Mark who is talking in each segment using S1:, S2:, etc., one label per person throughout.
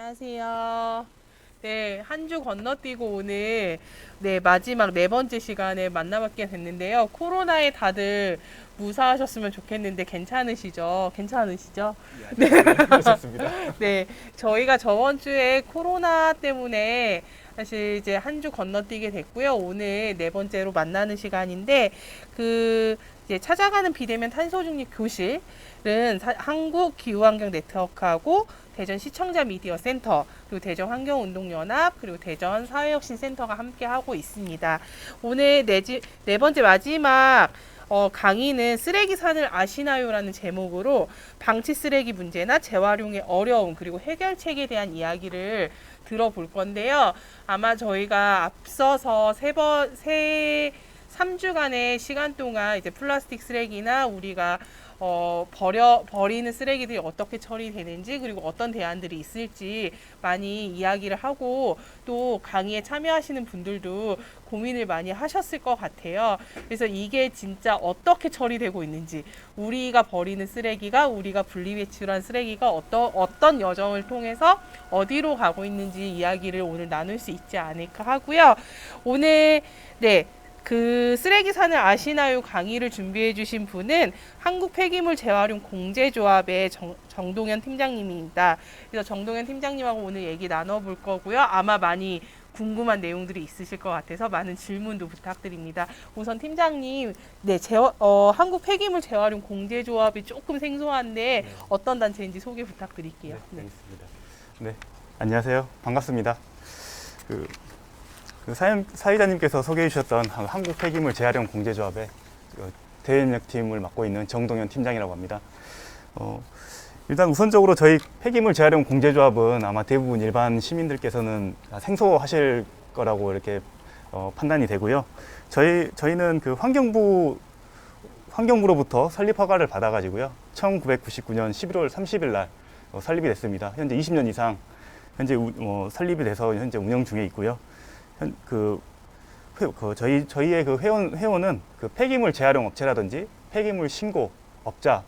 S1: 안녕하세요. 네, 한 주 건너뛰고 오늘 마지막 네 번째 시간에 만나뵙게 됐는데요. 코로나에 다들 무사하셨으면 좋겠는데 괜찮으시죠? 괜찮으시죠?
S2: 네, 괜찮습니다.
S1: 네, 저희가 저번 주에 코로나 때문에 사실 이제 한 주 건너뛰게 됐고요. 오늘 네 번째로 만나는 시간인데 이제 찾아가는 비대면 탄소중립 교실은 한국기후환경 네트워크하고 대전 시청자 미디어 센터 그리고 대전 환경운동연합 그리고 대전 사회혁신센터가 함께 하고 있습니다. 오늘 네 번째 마지막 강의는 쓰레기산을 아시나요라는 제목으로 방치 쓰레기 문제나 재활용의 어려움 그리고 해결책에 대한 이야기를 들어볼 건데요. 아마 저희가 앞서서 3주간의 시간 동안 이제 플라스틱 쓰레기나 우리가 버리는 쓰레기들이 어떻게 처리되는지 그리고 어떤 대안들이 있을지 많이 이야기를 하고 또 강의에 참여하시는 분들도 고민을 많이 하셨을 것 같아요. 그래서 이게 진짜 어떻게 처리되고 있는지 우리가 버리는 쓰레기가 우리가 분리배출한 쓰레기가 어떤 여정을 통해서 어디로 가고 있는지 이야기를 오늘 나눌 수 있지 않을까 하고요. 오늘 그 쓰레기산을 아시나요 강의를 준비해 주신 분은 한국 폐기물 재활용 공제조합의 정동현 팀장님입니다. 그래서 정동현 팀장님하고 오늘 얘기 나눠볼 거고요. 아마 많이 궁금한 내용들이 있으실 것 같아서 많은 질문도 부탁드립니다. 우선 팀장님, 한국 폐기물 재활용 공제조합이 조금 생소한데 어떤 단체인지 소개 부탁드릴게요.
S2: 네, 알겠습니다. 네, 안녕하세요. 반갑습니다. 그 사회자님께서 소개해 주셨던 한국 폐기물 재활용 공제조합의 대인력팀을 맡고 있는 정동현 팀장이라고 합니다. 일단 우선적으로 저희 폐기물 재활용 공제조합은 아마 대부분 일반 시민들께서는 생소하실 거라고 이렇게 판단이 되고요. 저희는 그 환경부로부터 설립 허가를 받아가지고요. 1999년 11월 30일 날 설립이 됐습니다. 현재 20년 이상 설립이 돼서 현재 운영 중에 있고요. 저희의 그 회원은 그 폐기물 재활용 업체라든지 폐기물 신고 업자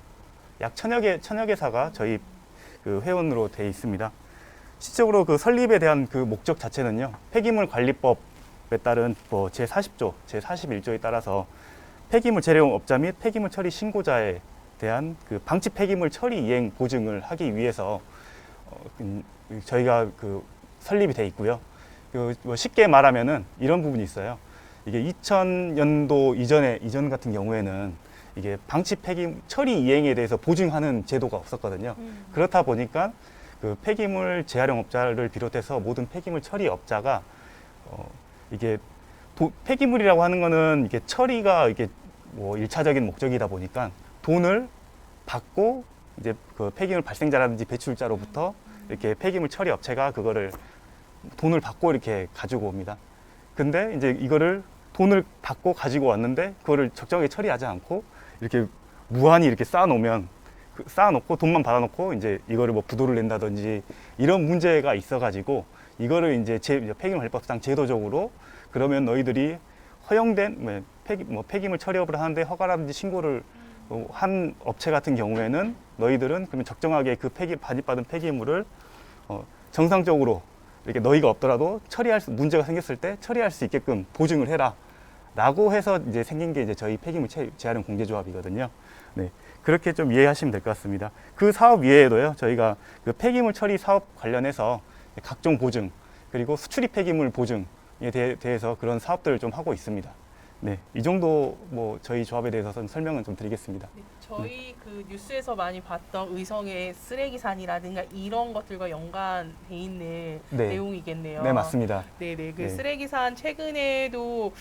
S2: 약 천여 개사가 저희 그 회원으로 되어 있습니다. 실질적으로 그 설립에 대한 그 목적 자체는요, 폐기물 관리법에 따른 제40조, 제41조에 따라서 폐기물 재활용 업자 및 폐기물 처리 신고자에 대한 그 방치 폐기물 처리 이행 보증을 하기 위해서 저희가 그 설립이 되어 있고요. 쉽게 말하면은 이런 부분이 있어요. 이게 2000년도 이전 같은 경우에는 이게 방치 폐기물 처리 이행에 대해서 보증하는 제도가 없었거든요. 그렇다 보니까 그 폐기물 재활용업자를 비롯해서 모든 폐기물 처리 업자가 이게 폐기물이라고 하는 거는 이게 처리가 이게 일차적인 목적이다 보니까 돈을 받고 이제 그 폐기물 발생자라든지 배출자로부터 이렇게 폐기물 처리 업체가 그거를 돈을 받고 이렇게 가지고 옵니다. 근데 이제 이거를 돈을 받고 가지고 왔는데 그거를 적정하게 처리하지 않고 이렇게 무한히 이렇게 쌓아놓고 돈만 받아놓고 이제 이거를 부도를 낸다든지 이런 문제가 있어가지고 이거를 이제 폐기물관리법상 제도적으로 그러면 너희들이 허용된 폐기물 처리업을 하는데 허가라든지 신고를 한 업체 같은 경우에는 너희들은 그러면 적정하게 그 반입받은 폐기물을 정상적으로 이렇게 너희가 없더라도 문제가 생겼을 때 처리할 수 있게끔 보증을 해라. 라고 해서 이제 생긴 게 이제 저희 폐기물 재활용 공제조합이거든요. 네. 그렇게 좀 이해하시면 될 것 같습니다. 그 사업 이외에도요, 저희가 그 폐기물 처리 사업 관련해서 각종 보증, 그리고 수출입 폐기물 보증에 대해서 그런 사업들을 좀 하고 있습니다. 네. 이 정도 저희 조합에 대해서는 설명은 좀 드리겠습니다.
S1: 저희 그 뉴스에서 많이 봤던 의성의 쓰레기산이라든가 이런 것들과 연관돼 있는 내용이겠네요.
S2: 네, 맞습니다.
S1: 네네. 그 쓰레기산 최근에도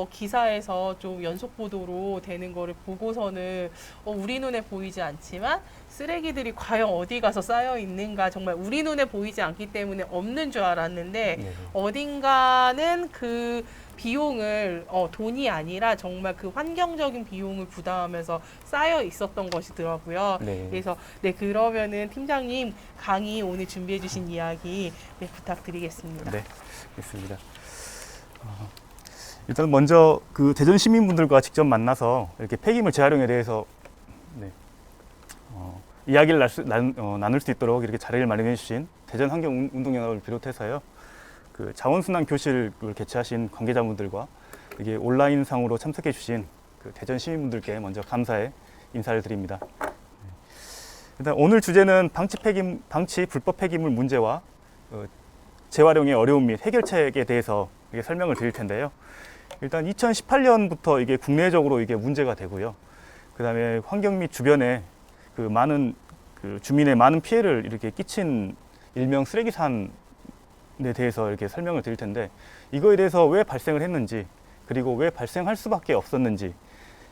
S1: 기사에서 좀 연속 보도로 되는 거를 보고서는 우리 눈에 보이지 않지만 쓰레기들이 과연 어디 가서 쌓여 있는가 정말 우리 눈에 보이지 않기 때문에 없는 줄 알았는데 어딘가는 그 비용을 돈이 아니라 정말 그 환경적인 비용을 부담하면서 쌓여 있었던 것이더라고요. 그래서 그러면은 팀장님 강의 오늘 준비해 주신 이야기 부탁드리겠습니다.
S2: 네, 알겠습니다. 일단 먼저 그 대전 시민분들과 직접 만나서 이렇게 폐기물 재활용에 대해서 이야기를 나눌 수 있도록 이렇게 자리를 마련해 주신 대전환경운동연합을 비롯해서요, 그 자원순환 교실을 개최하신 관계자분들과 이게 온라인상으로 참석해 주신 그 대전 시민분들께 먼저 감사의 인사를 드립니다. 일단 오늘 주제는 방치 불법 폐기물 문제와 재활용의 어려움 및 해결책에 대해서 이게 설명을 드릴 텐데요. 일단 2018년부터 이게 국내적으로 이게 문제가 되고요. 그다음에 환경 및 주변에 그 많은 그 주민의 많은 피해를 이렇게 끼친 일명 쓰레기산에 대해서 이렇게 설명을 드릴 텐데, 이거에 대해서 왜 발생을 했는지, 그리고 왜 발생할 수밖에 없었는지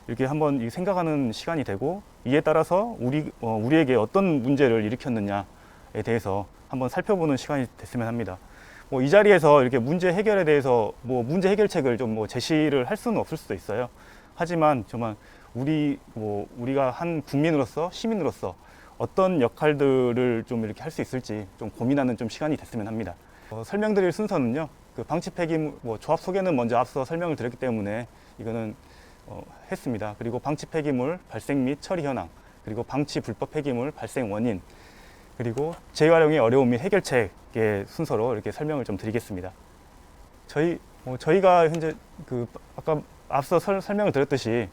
S2: 이렇게 한번 생각하는 시간이 되고, 이에 따라서 우리에게 어떤 문제를 일으켰느냐에 대해서 한번 살펴보는 시간이 됐으면 합니다. 이 자리에서 이렇게 문제 해결에 대해서 문제 해결책을 좀 제시를 할 수는 없을 수도 있어요. 하지만 정말 우리가 한 국민으로서, 시민으로서 어떤 역할들을 좀 이렇게 할 수 있을지 좀 고민하는 좀 시간이 됐으면 합니다. 설명드릴 순서는요, 그 방치 폐기물 조합 소개는 먼저 앞서 설명을 드렸기 때문에 이거는 했습니다. 그리고 방치 폐기물 발생 및 처리 현황, 그리고 방치 불법 폐기물 발생 원인, 그리고 재활용의 어려움 및 해결책의 순서로 이렇게 설명을 좀 드리겠습니다. 저희가 현재 아까 앞서 설명을 드렸듯이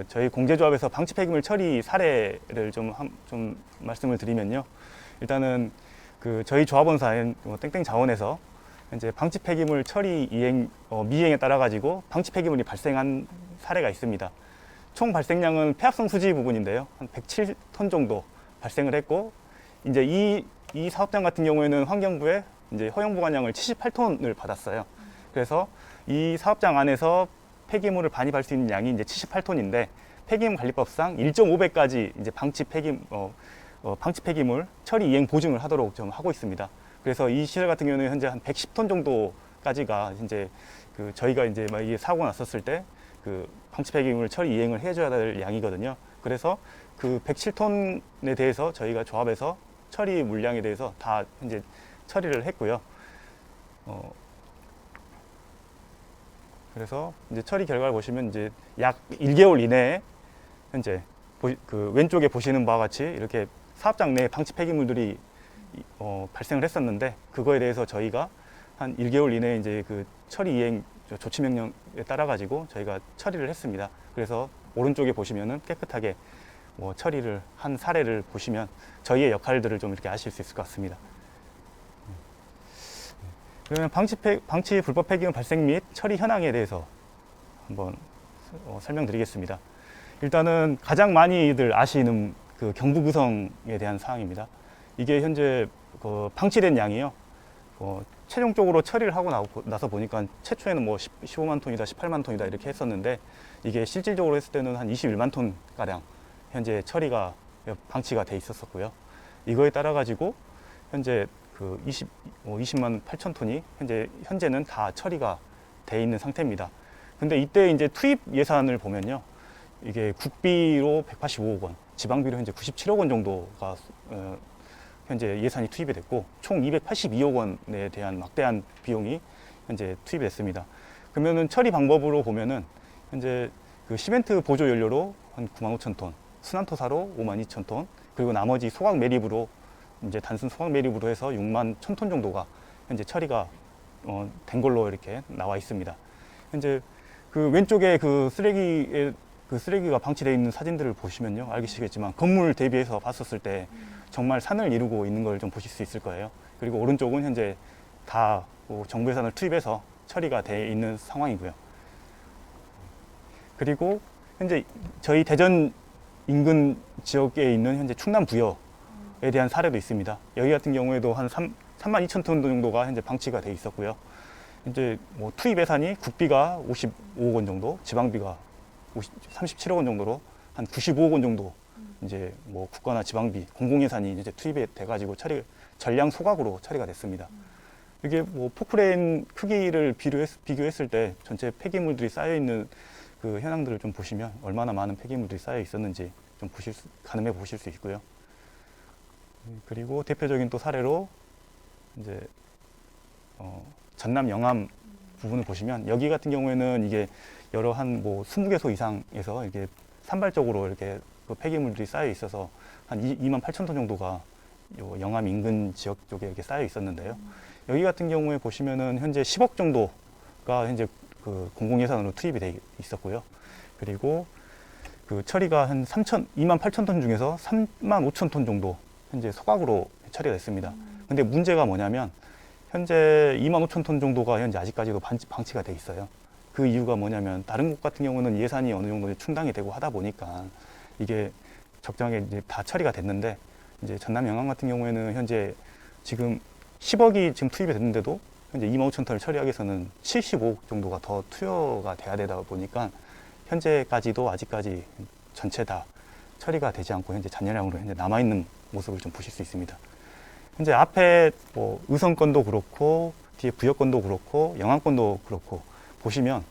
S2: 저희 공제조합에서 방치 폐기물 처리 사례를 좀 말씀을 드리면요. 일단은 저희 조합원사인 땡땡자원에서 이제 방치 폐기물 처리 미이행에 따라 가지고 방치 폐기물이 발생한 사례가 있습니다. 총 발생량은 폐합성 수지 부분인데요. 한 107톤 정도 발생을 했고, 이제 이 사업장 같은 경우에는 환경부에 이제 허용 보관량을 78톤을 받았어요. 그래서 이 사업장 안에서 폐기물을 반입할 수 있는 양이 이제 78톤인데, 폐기물 관리법상 1.5배까지 이제 방치 폐기물 처리 이행 보증을 하도록 좀 하고 있습니다. 그래서 이 시설 같은 경우는 현재 한 110톤 정도까지가 이제 저희가 이제 막 이게 사고가 났었을 때 방치 폐기물 처리 이행을 해줘야 될 양이거든요. 그래서 107톤에 대해서 저희가 조합에서 처리 물량에 대해서 다 이제 처리를 했고요. 그래서 이제 처리 결과를 보시면 이제 약 1개월 이내에 현재 왼쪽에 보시는 바와 같이 이렇게 사업장 내에 방치 폐기물들이 발생을 했었는데, 그거에 대해서 저희가 한 1개월 이내에 이제 처리 이행 조치 명령에 따라 가지고 저희가 처리를 했습니다. 그래서 오른쪽에 보시면은 깨끗하게 처리를 한 사례를 보시면 저희의 역할들을 좀 이렇게 아실 수 있을 것 같습니다. 그러면 방치 불법 폐기물 발생 및 처리 현황에 대해서 한번 설명드리겠습니다. 일단은 가장 많이들 아시는 경부구성에 대한 사항입니다. 이게 현재 방치된 양이요. 최종적으로 처리를 하고 나서 보니까 최초에는 15만 톤이다, 18만 톤이다 이렇게 했었는데, 이게 실질적으로 했을 때는 한 21만 톤 가량 현재 처리가 방치가 돼 있었고요. 이거에 따라 가지고 현재 20만 8천 톤이 현재는 다 처리가 돼 있는 상태입니다. 근데 이때 이제 투입 예산을 보면요, 이게 국비로 185억 원, 지방비로 현재 97억 원 정도가 현재 예산이 투입이 됐고, 총 282억 원에 대한 막대한 비용이 현재 투입이 됐습니다. 그러면은 처리 방법으로 보면은 현재 시멘트 보조 연료로 한 9만 5천 톤, 순환토사로 5만 2천 톤, 그리고 나머지 소각 매립으로 이제 단순 소각 매립으로 해서 6만 1천 톤 정도가 현재 처리가 된 걸로 이렇게 나와 있습니다. 현재 왼쪽에 쓰레기가 방치되어 있는 사진들을 보시면요, 알겠지만 건물 대비해서 봤었을 때 정말 산을 이루고 있는 걸 좀 보실 수 있을 거예요. 그리고 오른쪽은 현재 다 정부 예산을 투입해서 처리가 되어 있는 상황이고요. 그리고 현재 저희 대전 인근 지역에 있는 현재 충남부여에 대한 사례도 있습니다. 여기 같은 경우에도 한 3만 2천 톤 정도가 현재 방치가 되어 있었고요. 이제 투입 예산이 국비가 55억 원 정도, 지방비가 37억 원 정도로 한 95억 원 정도 이제 국가나 지방비, 공공예산이 이제 투입이 돼가지고 전량 소각으로 처리가 됐습니다. 이게 포크레인 크기를 비교했을 때 전체 폐기물들이 쌓여 있는 현황들을 좀 보시면 얼마나 많은 폐기물들이 쌓여 있었는지 좀 가늠해 보실 수 있고요. 그리고 대표적인 또 사례로 이제 전남 영암 부분을 보시면, 여기 같은 경우에는 이게 한 20개소 이상에서 이게 산발적으로 이렇게 폐기물들이 쌓여 있어서 한 2만 8천 톤 정도가 요 영암 인근 지역 쪽에 이렇게 쌓여 있었는데요. 여기 같은 경우에 보시면은 현재 10억 정도가 현재 그 공공 예산으로 투입이 돼 있었고요. 그리고 그 처리가 한 2만 8천 톤 중에서 3만 5천 톤 정도 현재 소각으로 처리가 됐습니다. 근데 문제가 뭐냐면 현재 2만 5천 톤 정도가 현재 아직까지도 방치가 돼 있어요. 그 이유가 뭐냐면 다른 곳 같은 경우는 예산이 어느 정도 충당이 되고 하다 보니까 이게 적정하게 이제 다 처리가 됐는데 이제 전남 영암 같은 경우에는 현재 지금 10억이 지금 투입이 됐는데도 현재 2만 5천 톤을 처리하기 위해서는 75억 정도가 더 투여가 돼야 되다 보니까 현재까지도 아직까지 전체 다 처리가 되지 않고 현재 잔여량으로 현재 남아있는 모습을 좀 보실 수 있습니다. 현재 앞에 뭐 의성권도 그렇고 뒤에 부여권도 그렇고 영암권도 그렇고 보시면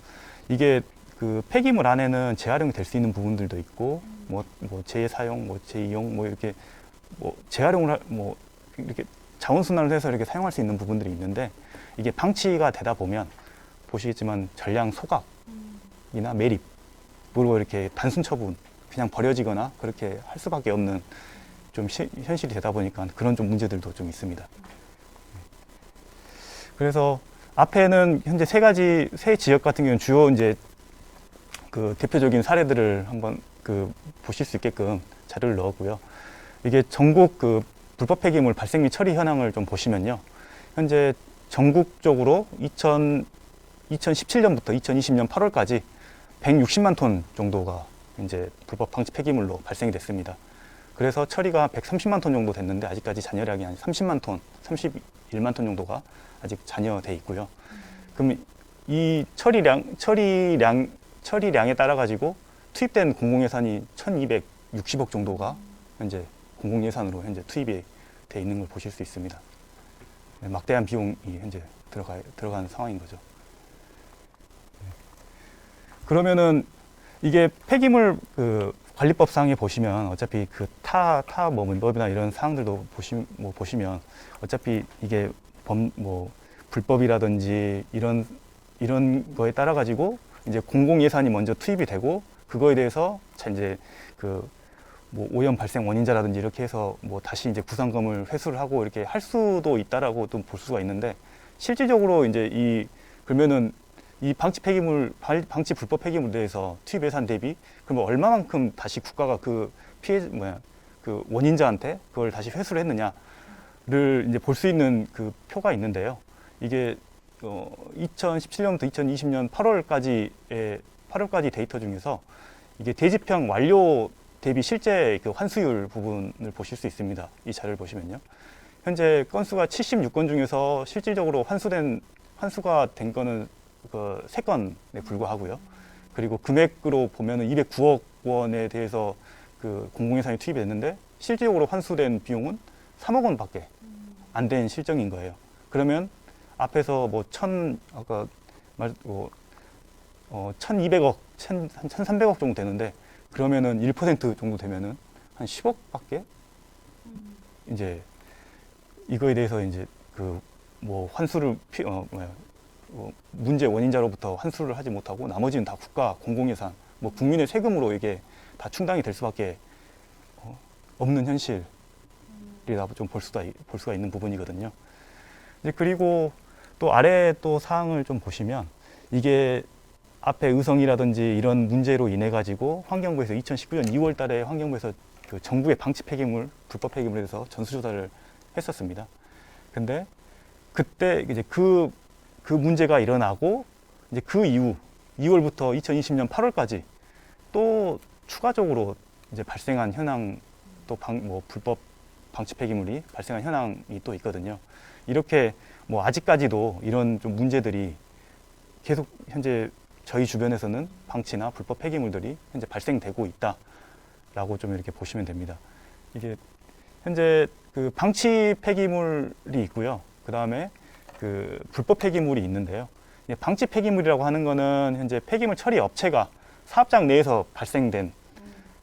S2: 이게 그 폐기물 안에는 재활용이 될 수 있는 부분들도 있고 뭐 재사용, 뭐 재이용, 뭐 이렇게 뭐 재활용을 뭐 이렇게 자원순환을 해서 이렇게 사용할 수 있는 부분들이 있는데 이게 방치가 되다 보면 보시겠지만 전량 소각이나 매립 그리고 이렇게 단순 처분 그냥 버려지거나 그렇게 할 수밖에 없는 좀 현실이 되다 보니까 그런 좀 문제들도 좀 있습니다. 그래서 앞에는 현재 세 지역 같은 경우는 주요 이제 그 대표적인 사례들을 한번 그 보실 수 있게끔 자료를 넣었고요. 이게 전국 그 불법 폐기물 발생 및 처리 현황을 좀 보시면요. 현재 전국적으로 2017년부터 2020년 8월까지 160만 톤 정도가 이제 불법 방치 폐기물로 발생이 됐습니다. 그래서 처리가 130만 톤 정도 됐는데 아직까지 잔여량이 한 30만 톤, 31만 톤 정도가 아직 잔여돼 있고요. 그럼 이 처리량에 따라 가지고 투입된 공공예산이 1,260억 정도가 현재 공공예산으로 현재 투입이 돼 있는 걸 보실 수 있습니다. 막대한 비용이 현재 들어가는 상황인 거죠. 그러면은 이게 폐기물 그 관리법상에 보시면 어차피 그 뭐 문법이나 이런 사항들도 보시면 어차피 이게 불법이라든지 이런 거에 따라 가지고 이제 공공 예산이 먼저 투입이 되고 그거에 대해서 이제 그 뭐 오염 발생 원인자라든지 이렇게 해서 뭐 다시 이제 구상금을 회수를 하고 이렇게 할 수도 있다라고 또 볼 수가 있는데 실질적으로 이제 그러면은 이 방치 불법 폐기물에 대해서 투입 예산 대비 그러면 얼마만큼 다시 국가가 그 그 원인자한테 그걸 다시 회수를 했느냐를 이제 볼 수 있는 그 표가 있는데요. 이게 2017년부터 2020년 8월까지 데이터 중에서 이게 대지평 완료 대비 실제 그 환수율 부분을 보실 수 있습니다. 이 자료를 보시면요. 현재 건수가 76건 중에서 실질적으로 환수가 된 거는 그 3건에 불과하고요. 그리고 금액으로 보면은 209억 원에 대해서 그 공공예산이 투입이 됐는데 실질적으로 환수된 비용은 3억 원밖에 안 된 실정인 거예요. 그러면 앞에서 뭐 1,200억, 한 1,300억 정도 되는데 그러면은 1% 정도 되면은 한 10억밖에 이제 이거에 대해서 이제 그 뭐 환수를 문제 원인자로부터 환수를 하지 못하고 나머지는 다 국가 공공예산, 뭐 국민의 세금으로 이게 다 충당이 될 수밖에 없는 현실이라고 좀 볼 수가 있는 부분이거든요. 이제 그리고 또 아래 또 사항을 좀 보시면 이게 앞에 의성이라든지 이런 문제로 인해 가지고 환경부에서 2019년 2월 달에 환경부에서 그 전국의 방치 폐기물, 불법 폐기물에 대해서 전수조사를 했었습니다. 근데 그때 이제 그 문제가 일어나고 이제 그 이후 2월부터 2020년 8월까지 또 추가적으로 이제 발생한 현황 또 불법 방치 폐기물이 발생한 현황이 또 있거든요. 이렇게 뭐 아직까지도 이런 좀 문제들이 계속 현재 저희 주변에서는 방치나 불법 폐기물들이 현재 발생되고 있다라고 좀 이렇게 보시면 됩니다. 이게 현재 그 방치 폐기물이 있고요. 그 다음에 그 불법 폐기물이 있는데요. 방치 폐기물이라고 하는 거는 현재 폐기물 처리 업체가 사업장 내에서 발생된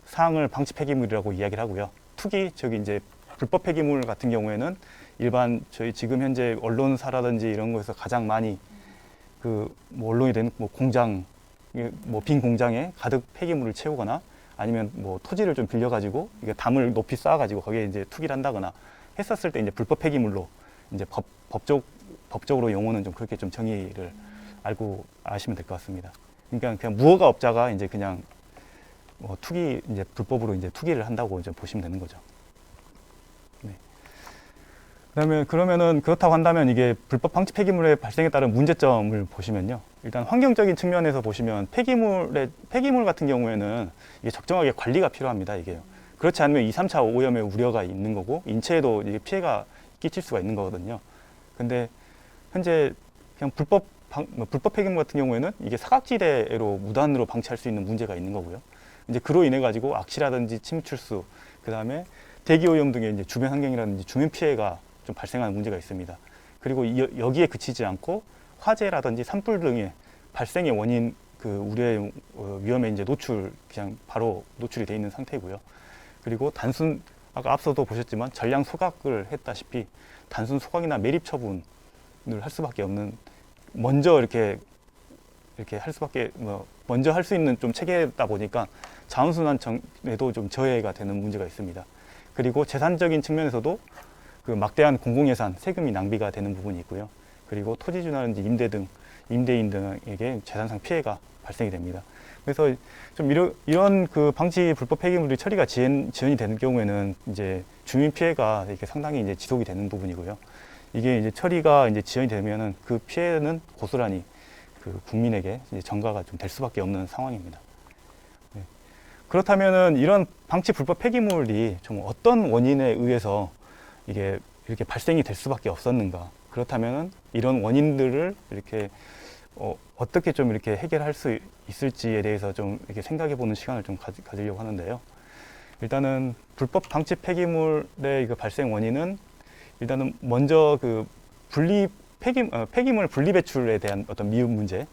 S2: 사항을 방치 폐기물이라고 이야기를 하고요. 저기 이제 불법 폐기물 같은 경우에는 일반 저희 지금 현재 언론사라든지 이런 거에서 가장 많이 그 뭐 언론이 된 뭐 공장 뭐 빈 공장에 가득 폐기물을 채우거나 아니면 뭐 토지를 좀 빌려가지고 이게 담을 높이 쌓아가지고 거기에 이제 투기를 한다거나 했었을 때 이제 불법 폐기물로 이제 법적으로 용어는 좀 그렇게 좀 정의를 알고 아시면 될 것 같습니다. 그러니까 그냥 무허가업자가 이제 그냥 뭐 투기 이제 불법으로 이제 투기를 한다고 이제 보시면 되는 거죠. 네. 그다음에 그러면은 그렇다고 한다면 이게 불법 방치 폐기물의 발생에 따른 문제점을 보시면요. 일단 환경적인 측면에서 보시면 폐기물 같은 경우에는 이게 적정하게 관리가 필요합니다. 이게요. 그렇지 않으면 2, 3차 오염의 우려가 있는 거고 인체에도 이게 피해가 끼칠 수가 있는 거거든요. 근데 현재 그냥 불법 폐기물 같은 경우에는 이게 사각지대로 무단으로 방치할 수 있는 문제가 있는 거고요. 이제 그로 인해 가지고 악취라든지 침출수, 그 다음에 대기 오염 등의 이제 주변 환경이라든지 주민 피해가 좀 발생하는 문제가 있습니다. 그리고 여기에 그치지 않고 화재라든지 산불 등의 발생의 원인 그 우려의 위험에 이제 그냥 바로 노출이 돼 있는 상태고요. 그리고 아까 앞서도 보셨지만 전량 소각을 했다시피 단순 소각이나 매립 처분을 할 수밖에 없는 먼저 이렇게 할 수밖에 먼저 할 수 있는 좀 체계다 보니까 자원순환에도 좀 저해가 되는 문제가 있습니다. 그리고 재산적인 측면에서도 그 막대한 공공예산, 세금이 낭비가 되는 부분이 있고요. 그리고 토지주라든지 임대인 등에게 재산상 피해가 발생이 됩니다. 그래서 좀 이런 그 방치 불법 폐기물이 처리가 지연이 되는 경우에는 이제 주민 피해가 이렇게 상당히 이제 지속이 되는 부분이고요. 이게 이제 처리가 이제 지연이 되면은 그 피해는 고스란히 그 국민에게 이제 전가가 좀 될 수밖에 없는 상황입니다. 네. 그렇다면은 이런 방치 불법 폐기물이 좀 어떤 원인에 의해서 이게 이렇게 발생이 될 수밖에 없었는가? 그렇다면은 이런 원인들을 이렇게 어떻게 좀 이렇게 해결할 수 있을지에 대해서 좀 이렇게 생각해 보는 시간을 좀 가지려고 하는데요. 일단은 불법 방치 폐기물의 그 발생 원인은 일단은 먼저 그 폐기물 분리 배출에 대한 어떤 미흡 문제가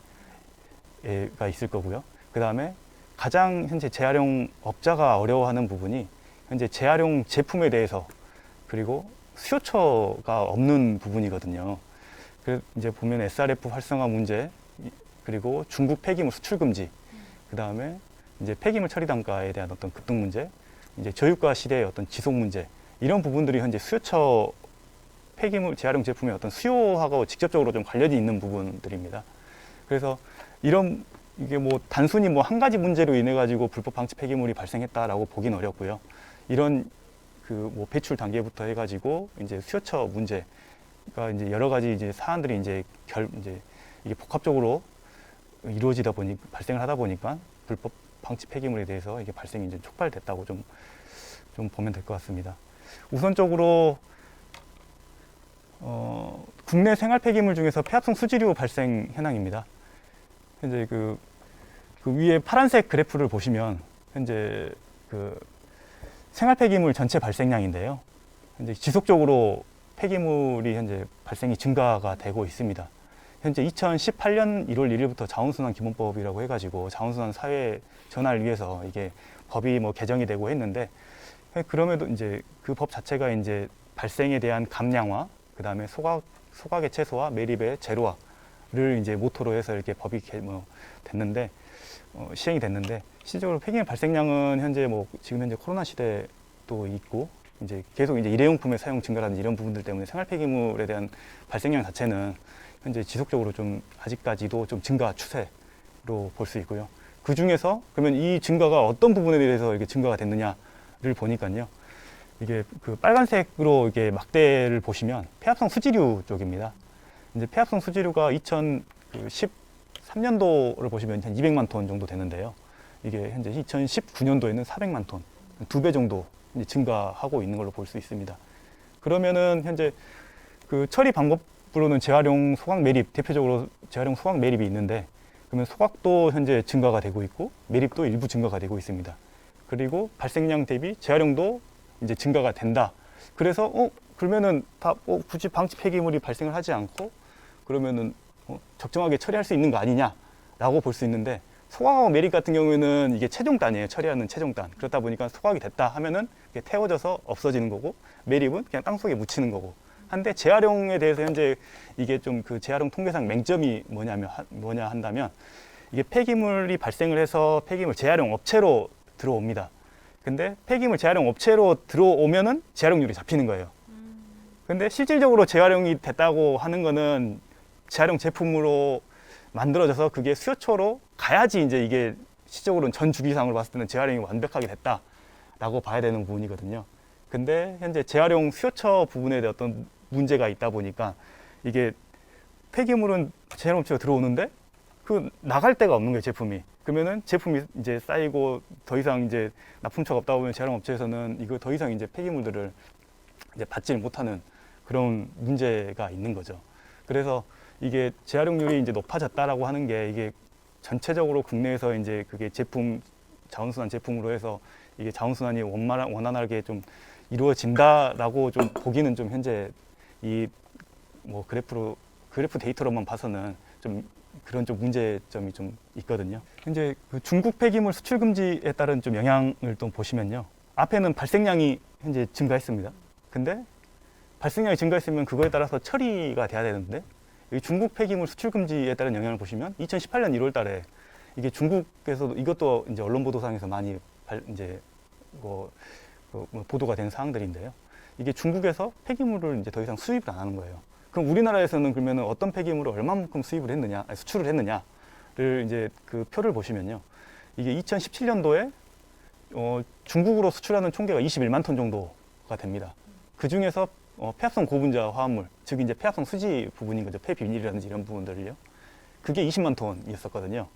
S2: 있을 거고요. 그 다음에 가장 현재 재활용 업자가 어려워하는 부분이 현재 재활용 제품에 대해서 그리고 수요처가 없는 부분이거든요. 그래서 이제 보면 SRF 활성화 문제, 그리고 중국 폐기물 수출 금지, 그 다음에 이제 폐기물 처리 단가에 대한 어떤 급등 문제, 이제 저유가 시대의 어떤 지속 문제, 이런 부분들이 현재 수요처 폐기물 재활용 제품의 어떤 수요하고 직접적으로 좀 관련이 있는 부분들입니다. 그래서 이게 뭐 단순히 뭐 한 가지 문제로 인해 가지고 불법 방치 폐기물이 발생했다라고 보긴 어렵고요. 이런 그 뭐 배출 단계부터 해가지고 이제 수요처 문제가 이제 여러 가지 이제 사안들이 이제 이게 복합적으로 이루어지다 보니 발생을 하다 보니까 불법 방치 폐기물에 대해서 이게 발생이 이제 촉발됐다고 좀 보면 될 것 같습니다. 우선적으로 국내 생활 폐기물 중에서 폐합성 수지류 발생 현황입니다. 현재 그 위에 파란색 그래프를 보시면 현재 그 생활 폐기물 전체 발생량인데요. 현재 지속적으로 폐기물이 현재 발생이 증가가 되고 있습니다. 현재 2018년 1월 1일부터 자원순환 기본법이라고 해가지고 자원순환 사회 전환을 위해서 이게 법이 뭐 개정이 되고 했는데, 그럼에도 이제 그 법 자체가 이제 발생에 대한 감량화, 그 다음에 소각의 최소화, 매립의 제로화를 이제 모토로 해서 이렇게 법이 됐는데, 시행이 됐는데, 실질적으로 폐기물 발생량은 현재 지금 현재 코로나 시대도 있고, 이제 계속 이제 일회용품의 사용 증가라든지 이런 부분들 때문에 생활 폐기물에 대한 발생량 자체는 현재 지속적으로 좀 아직까지도 좀 증가 추세로 볼 수 있고요. 그 중에서 그러면 이 증가가 어떤 부분에 대해서 이렇게 증가가 됐느냐를 보니까요. 이게 그 빨간색으로 이게 막대를 보시면 폐합성 수지류 쪽입니다. 이제 폐합성 수지류가 2013년도를 보시면 한 200만 톤 정도 되는데요. 이게 현재 2019년도에는 400만 톤, 2배 정도 이제 증가하고 있는 걸로 볼 수 있습니다. 그러면은 현재 그 처리 방법으로는 재활용 소각 매립, 대표적으로 재활용 소각 매립이 있는데, 그러면 소각도 현재 증가가 되고 있고 매립도 일부 증가가 되고 있습니다. 그리고 발생량 대비 재활용도 이제 증가가 된다. 그래서 그러면은 굳이 방치 폐기물이 발생을 하지 않고 그러면은 적정하게 처리할 수 있는 거 아니냐라고 볼 수 있는데, 소각하고 매립 같은 경우에는 이게 최종단이에요. 처리하는 최종단. 그렇다 보니까 소각이 됐다 하면은 태워져서 없어지는 거고, 매립은 그냥 땅속에 묻히는 거고. 한데 재활용에 대해서 현재 이게 좀 그 재활용 통계상 맹점이 뭐냐 한다면, 이게 폐기물이 발생을 해서 폐기물 재활용 업체로 들어옵니다. 근데 폐기물 재활용 업체로 들어오면은 재활용률이 잡히는 거예요. 근데 실질적으로 재활용이 됐다고 하는 거는 재활용 제품으로 만들어져서 그게 수요처로 가야지 이제 이게 실질적으로는 전 주기상으로 봤을 때는 재활용이 완벽하게 됐다라고 봐야 되는 부분이거든요. 근데 현재 재활용 수요처 부분에 대한 어떤 문제가 있다 보니까 이게 폐기물은 재활용 업체가 들어오는데 그 나갈 데가 없는 거예요, 제품이. 그러면은 제품이 이제 쌓이고 더 이상 이제 납품처가 없다 보면 재활용 업체에서는 이거 더 이상 이제 폐기물들을 이제 받지를 못하는 그런 문제가 있는 거죠. 그래서 이게 재활용률이 이제 높아졌다라고 하는 게 이게 전체적으로 국내에서 이제 그게 제품 자원순환 제품으로 해서 이게 자원순환이 원활하게 좀 이루어진다라고 좀 보기는 좀 현재 이 뭐 그래프 데이터로만 봐서는 좀 그런 좀 문제점이 좀 있거든요. 현재 그 중국 폐기물 수출 금지에 따른 좀 영향을 또 보시면요. 앞에는 발생량이 현재 증가했습니다. 근데 발생량이 증가했으면 그거에 따라서 처리가 돼야 되는데 이 중국 폐기물 수출 금지에 따른 영향을 보시면 2018년 1월 달에 이게 중국에서도 이것도 이제 언론 보도상에서 많이 이제 보도가 된 사항들인데요. 이게 중국에서 폐기물을 이제 더 이상 수입을 안 하는 거예요. 그럼 우리나라에서는 그러면 어떤 폐기물을 얼마만큼 수입을 했느냐, 아니, 수출을 했느냐를 이제 그 표를 보시면요. 이게 2017년도에 중국으로 수출하는 총계가 21만 톤 정도가 됩니다. 그 중에서 폐합성 고분자 화합물, 즉 이제 폐합성 수지 부분인 거죠. 폐비닐이라든지 이런 부분들을요. 그게 20만 톤이었었거든요.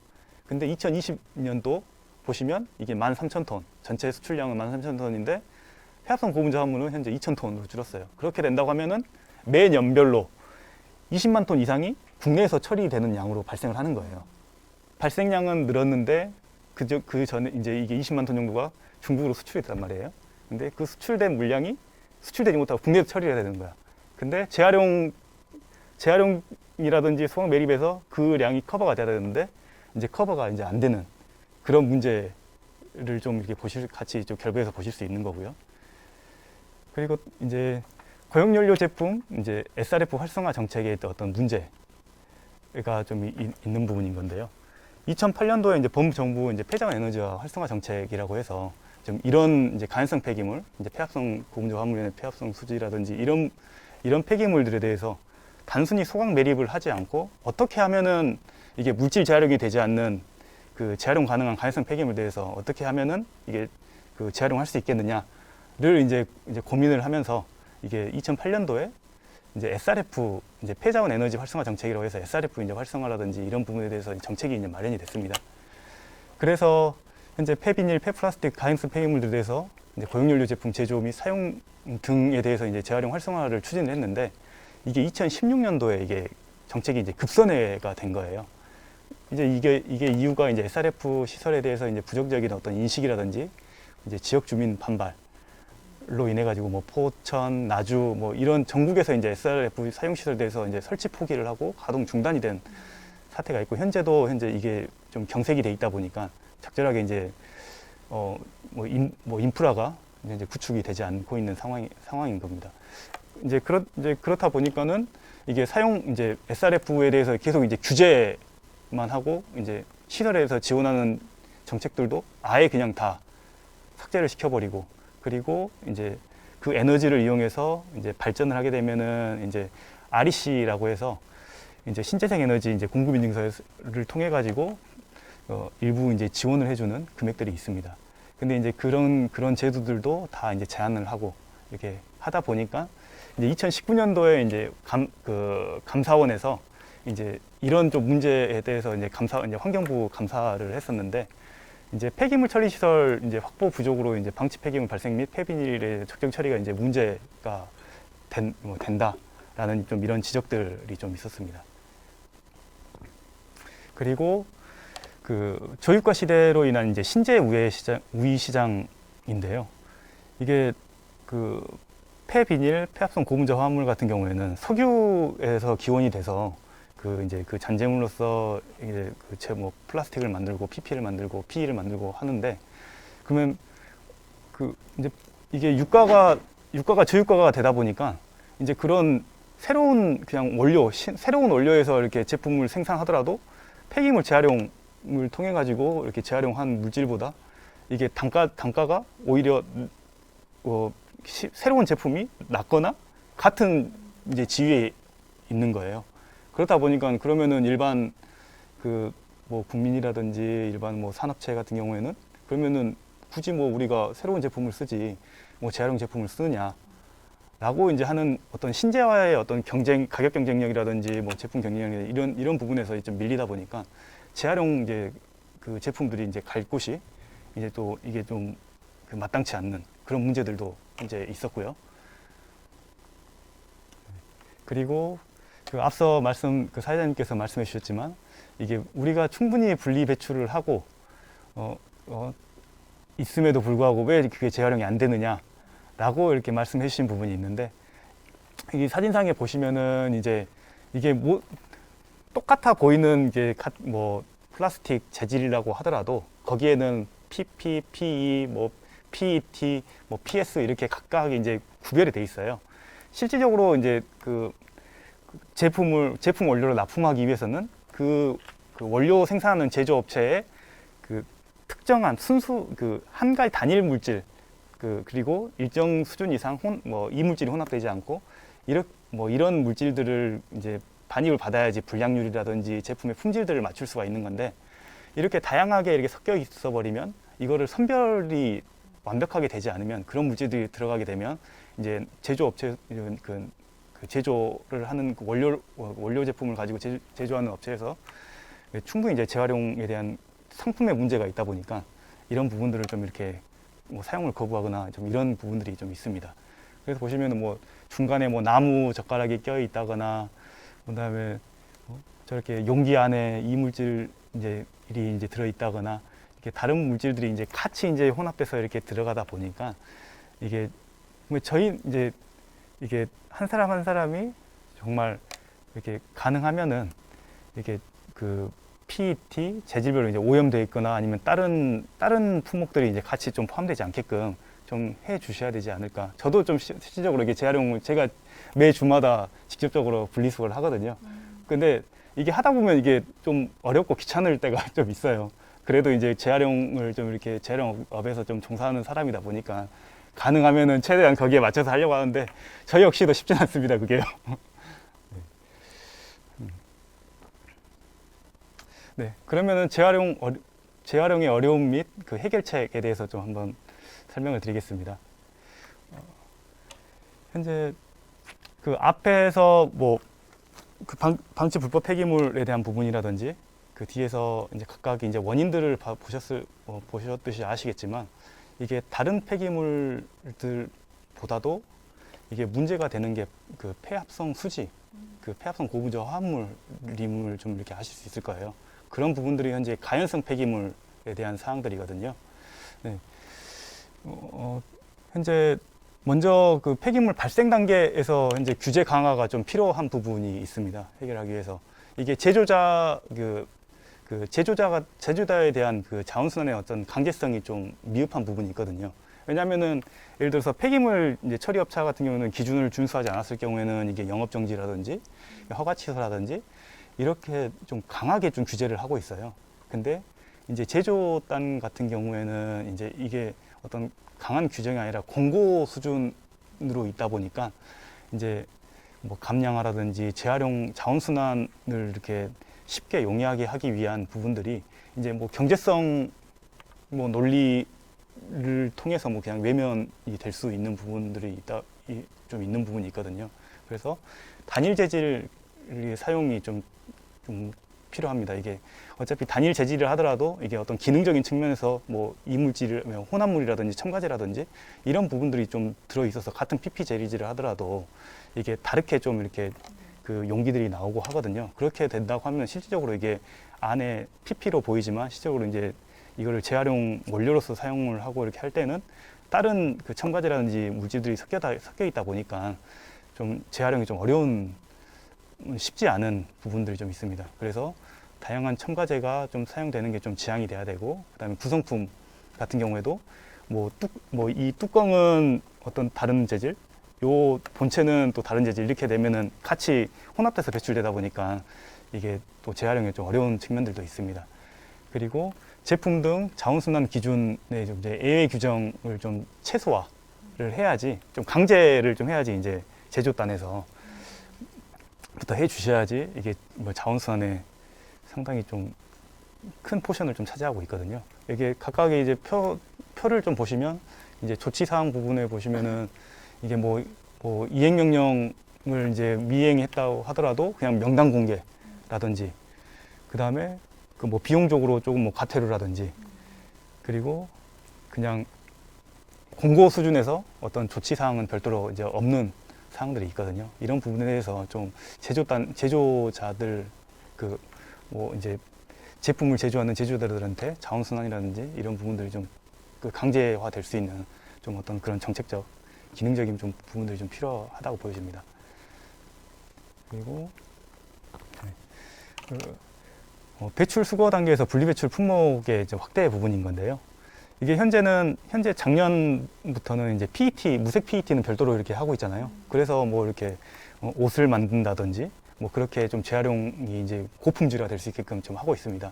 S2: 근데 2020년도 보시면 이게 13,000톤, 전체 수출량은 13,000톤인데 폐합성 고분자 화합물은 현재 2,000톤으로 줄었어요. 그렇게 된다고 하면은 매년별로 20만 톤 이상이 국내에서 처리되는 양으로 발생을 하는 거예요. 발생량은 늘었는데 그 전에 이제 이게 20만 ton 정도가 중국으로 수출이 됐단 말이에요. 근데 그 수출된 물량이 수출되지 못하고 국내에서 처리해야 되는 거야. 근데 재활용이라든지 소각 매립에서 그 량이 커버가 돼야 되는데 이제 커버가 이제 안 되는 그런 문제를 좀 이렇게 같이 좀 결부해서 보실 수 있는 거고요. 그리고 이제 고용연료 제품 이제 SRF 활성화 정책의 어떤 문제가 좀 있는 부분인 건데요. 2008년도에 이제 범정부 이제 폐자원 에너지화 활성화 정책이라고 해서 좀 이런 이제 가연성 폐기물, 이제 폐합성 고분자 화물연의 폐합성 수지라든지 이런 폐기물들에 대해서 단순히 소각 매립을 하지 않고 어떻게 하면은 이게 물질 재활용이 되지 않는 그 재활용 가능한 가연성 폐기물에 대해서 어떻게 하면은 이게 그 재활용할 수 있겠느냐를 이제 고민을 하면서 이게 2008년도에 이제 SRF 이제 폐자원 에너지 활성화 정책이라고 해서 SRF 이제 활성화라든지 이런 부분에 대해서 정책이 이제 마련이 됐습니다. 그래서 현재 폐비닐, 폐플라스틱, 가연성 폐기물들에 대해서 이제 고용연료 제품 제조 및 사용 등에 대해서 이제 재활용 활성화를 추진을 했는데 이게 2016년도에 이게 정책이 이제 급선회가 된 거예요. 이제 이게 이유가 이제 SRF 시설에 대해서 이제 부정적인 어떤 인식이라든지 이제 지역 주민 반발로 인해 가지고 뭐 포천, 나주 뭐 이런 전국에서 이제 SRF 사용 시설에 대해서 이제 설치 포기를 하고 가동 중단이 된 사태가 있고 현재 이게 좀 경색이 돼 있다 보니까 적절하게 이제 인프라가 이제 구축이 되지 않고 있는 상황인 겁니다. 이제 그렇다 보니까는 이게 이제 SRF에 대해서 계속 이제 규제만 하고 이제 시설에서 지원하는 정책들도 아예 그냥 다 삭제를 시켜버리고 그리고 이제 그 에너지를 이용해서 이제 발전을 하게 되면은 이제 REC라고 해서 이제 신재생 에너지 이제 공급 인증서를 통해 가지고 일부 이제 지원을 해주는 금액들이 있습니다. 근데 이제 그런 제도들도 다 이제 제한을 하고 이렇게 하다 보니까 이제 2019년도에 이제 감사원에서 이제 이런 좀 문제에 대해서 이제 환경부 감사를 했었는데 이제 폐기물 처리 시설 이제 확보 부족으로 이제 방치 폐기물 발생 및 폐비닐의 적정 처리가 이제 문제가 된다라는 좀 이런 지적들이 좀 있었습니다. 그리고 그 저유가 시대로 인한 이제 신재 우위 시장인데요. 이게 그 폐비닐, 폐합성 고분자 화합물 같은 경우에는 석유에서 기원이 돼서 그 잔재물로서 이제 뭐 플라스틱을 만들고 PP를 만들고 PE를 만들고 하는데 그러면 이제 이게 유가가 저유가가 되다 보니까 이제 그런 새로운 원료에서 이렇게 제품을 생산하더라도 폐기물 재활용을 통해 가지고 이렇게 재활용한 물질보다 이게 단가가 오히려 새로운 제품이 낫거나 같은 이제 지위에 있는 거예요. 그렇다 보니까 그러면은 일반 그 뭐 국민이라든지 일반 뭐 산업체 같은 경우에는 그러면은 굳이 뭐 우리가 새로운 제품을 쓰지 뭐 재활용 제품을 쓰느냐라고 이제 하는 어떤 신재화의 어떤 가격 경쟁력이라든지 뭐 제품 경쟁력 이런 부분에서 좀 밀리다 보니까 재활용 이제 그 제품들이 이제 갈 곳이 이제 또 이게 좀 그 마땅치 않는 그런 문제들도 이제 있었고요. 그리고 그 앞서 그 사회자님께서 말씀해 주셨지만 이게 우리가 충분히 분리 배출을 하고 있음에도 불구하고 왜 그게 재활용이 안 되느냐라고 이렇게 말씀해 주신 부분이 있는데, 이 사진상에 보시면은 이제 이게 뭐 똑같아 보이는 게 뭐 플라스틱 재질이라고 하더라도 거기에는 PP, PE, 뭐 PET, 뭐 PS 이렇게 각각 이제 구별이 돼 있어요. 실질적으로 이제 그 제품 원료를 납품하기 위해서는 그 원료 생산하는 제조업체에 그 특정한 한 가지 단일 물질 그리고 일정 수준 이상 이물질이 혼합되지 않고 이런 물질들을 이제 반입을 받아야지 불량률이라든지 제품의 품질들을 맞출 수가 있는 건데, 이렇게 다양하게 이렇게 섞여 있어 버리면 이거를 선별이 완벽하게 되지 않으면 그런 물질들이 들어가게 되면 이제 제조업체 그 제조를 하는 그 원료 제품을 가지고 제조하는 업체에서 충분히 이제 재활용에 대한 상품의 문제가 있다 보니까 이런 부분들을 좀 이렇게 뭐 사용을 거부하거나 좀 이런 부분들이 좀 있습니다. 그래서 보시면은 뭐 중간에 뭐 나무 젓가락이 껴 있다거나 그다음에 저렇게 용기 안에 이물질 일이 이제 들어 있다거나 이렇게 다른 물질들이 이제 같이 이제 혼합돼서 이렇게 들어가다 보니까 이게 뭐 저희 이제 이게 한 사람 한 사람이 정말 이렇게 가능하면은 이렇게 그 PET 재질별로 이제 오염되어 있거나 아니면 다른 품목들이 이제 같이 좀 포함되지 않게끔 좀 해 주셔야 되지 않을까. 저도 좀 실질적으로 이게 재활용을 제가 매 주마다 직접적으로 분리수거를 하거든요. 근데 이게 하다 보면 이게 좀 어렵고 귀찮을 때가 좀 있어요. 그래도 이제 재활용을 좀 이렇게 재활용업에서 좀 종사하는 사람이다 보니까 가능하면은 최대한 거기에 맞춰서 하려고 하는데 저 역시도 쉽진 않습니다, 그게요. 네, 그러면은 재활용의 어려움 및 그 해결책에 대해서 좀 한번 설명을 드리겠습니다. 현재 그 앞에서 뭐 그 방치 불법 폐기물에 대한 부분이라든지 그 뒤에서 이제 각각 이제 원인들을 보셨듯이 아시겠지만 이게 다른 폐기물들보다도 이게 문제가 되는 게 그 폐합성 수지, 그 폐합성 고부저 화합물임을 좀 이렇게 아실 수 있을 거예요. 그런 부분들이 현재 가연성 폐기물에 대한 사항들이거든요. 네. 현재 먼저 그 폐기물 발생 단계에서 현재 규제 강화가 좀 필요한 부분이 있습니다. 해결하기 위해서 이게 제조자에 대한 그 자원순환의 어떤 강제성이 좀 미흡한 부분이 있거든요. 왜냐하면은 예를 들어서 폐기물 이제 처리업체 같은 경우는 기준을 준수하지 않았을 경우에는 이게 영업정지라든지 허가취소라든지 이렇게 좀 강하게 좀 규제를 하고 있어요. 근데 이제 제조단 같은 경우에는 이제 이게 어떤 강한 규정이 아니라 공고 수준으로 있다 보니까 이제 뭐 감량화라든지 재활용 자원순환을 이렇게 쉽게 용이하게 하기 위한 부분들이 이제 뭐 경제성 뭐 논리를 통해서 뭐 그냥 외면이 될 수 있는 부분들이 좀 있는 부분이 있거든요. 그래서 단일 재질 사용이 좀 필요합니다. 이게 어차피 단일 재질을 하더라도 이게 어떤 기능적인 측면에서 뭐 이물질을 혼합물이라든지 첨가제라든지 이런 부분들이 좀 들어 있어서 같은 PP 재질을 하더라도 이게 다르게 좀 이렇게 그 용기들이 나오고 하거든요. 그렇게 된다고 하면 실질적으로 이게 안에 PP로 보이지만 실질적으로 이제 이거를 재활용 원료로서 사용을 하고 이렇게 할 때는 다른 그 첨가제라든지 물질들이 섞여 있다 보니까 좀 재활용이 좀 쉽지 않은 부분들이 좀 있습니다. 그래서 다양한 첨가제가 좀 사용되는 게 좀 지향이 돼야 되고, 그다음에 구성품 같은 경우에도 이 뚜껑은 어떤 다른 재질, 요 본체는 또 다른 재질 이렇게 되면은 같이 혼합돼서 배출되다 보니까 이게 또 재활용이 좀 어려운 측면들도 있습니다. 그리고 제품 등 자원순환 기준의 이제 예외 규정을 좀 최소화를 해야지, 좀 강제를 좀 해야지 이제 제조단에서 부터 해 주셔야지 이게 뭐 자원순환에 상당히 좀 큰 포션을 좀 차지하고 있거든요. 이게 각각의 이제 표를 좀 보시면 이제 조치사항 부분에 보시면은 이게 뭐 이행 명령을 이제 미행했다고 하더라도 그냥 명단 공개라든지, 그 다음에 그 뭐 비용적으로 조금 뭐 과태료라든지, 그리고 그냥 공고 수준에서 어떤 조치 사항은 별도로 이제 없는 사항들이 있거든요. 이런 부분에 대해서 좀 제조자들 그 뭐 이제 제품을 제조하는 제조자들한테 자원순환이라든지 이런 부분들이 좀 그 강제화 될 수 있는 좀 어떤 그런 정책적 기능적인 좀 부분들이 좀 필요하다고 보여집니다. 그리고 배출 수거 단계에서 분리배출 품목의 이제 확대 부분인 건데요. 이게 현재 작년부터는 이제 PET, 무색 PET는 별도로 이렇게 하고 있잖아요. 그래서 뭐 이렇게 옷을 만든다든지 뭐 그렇게 좀 재활용이 이제 고품질화 될 수 있게끔 좀 하고 있습니다.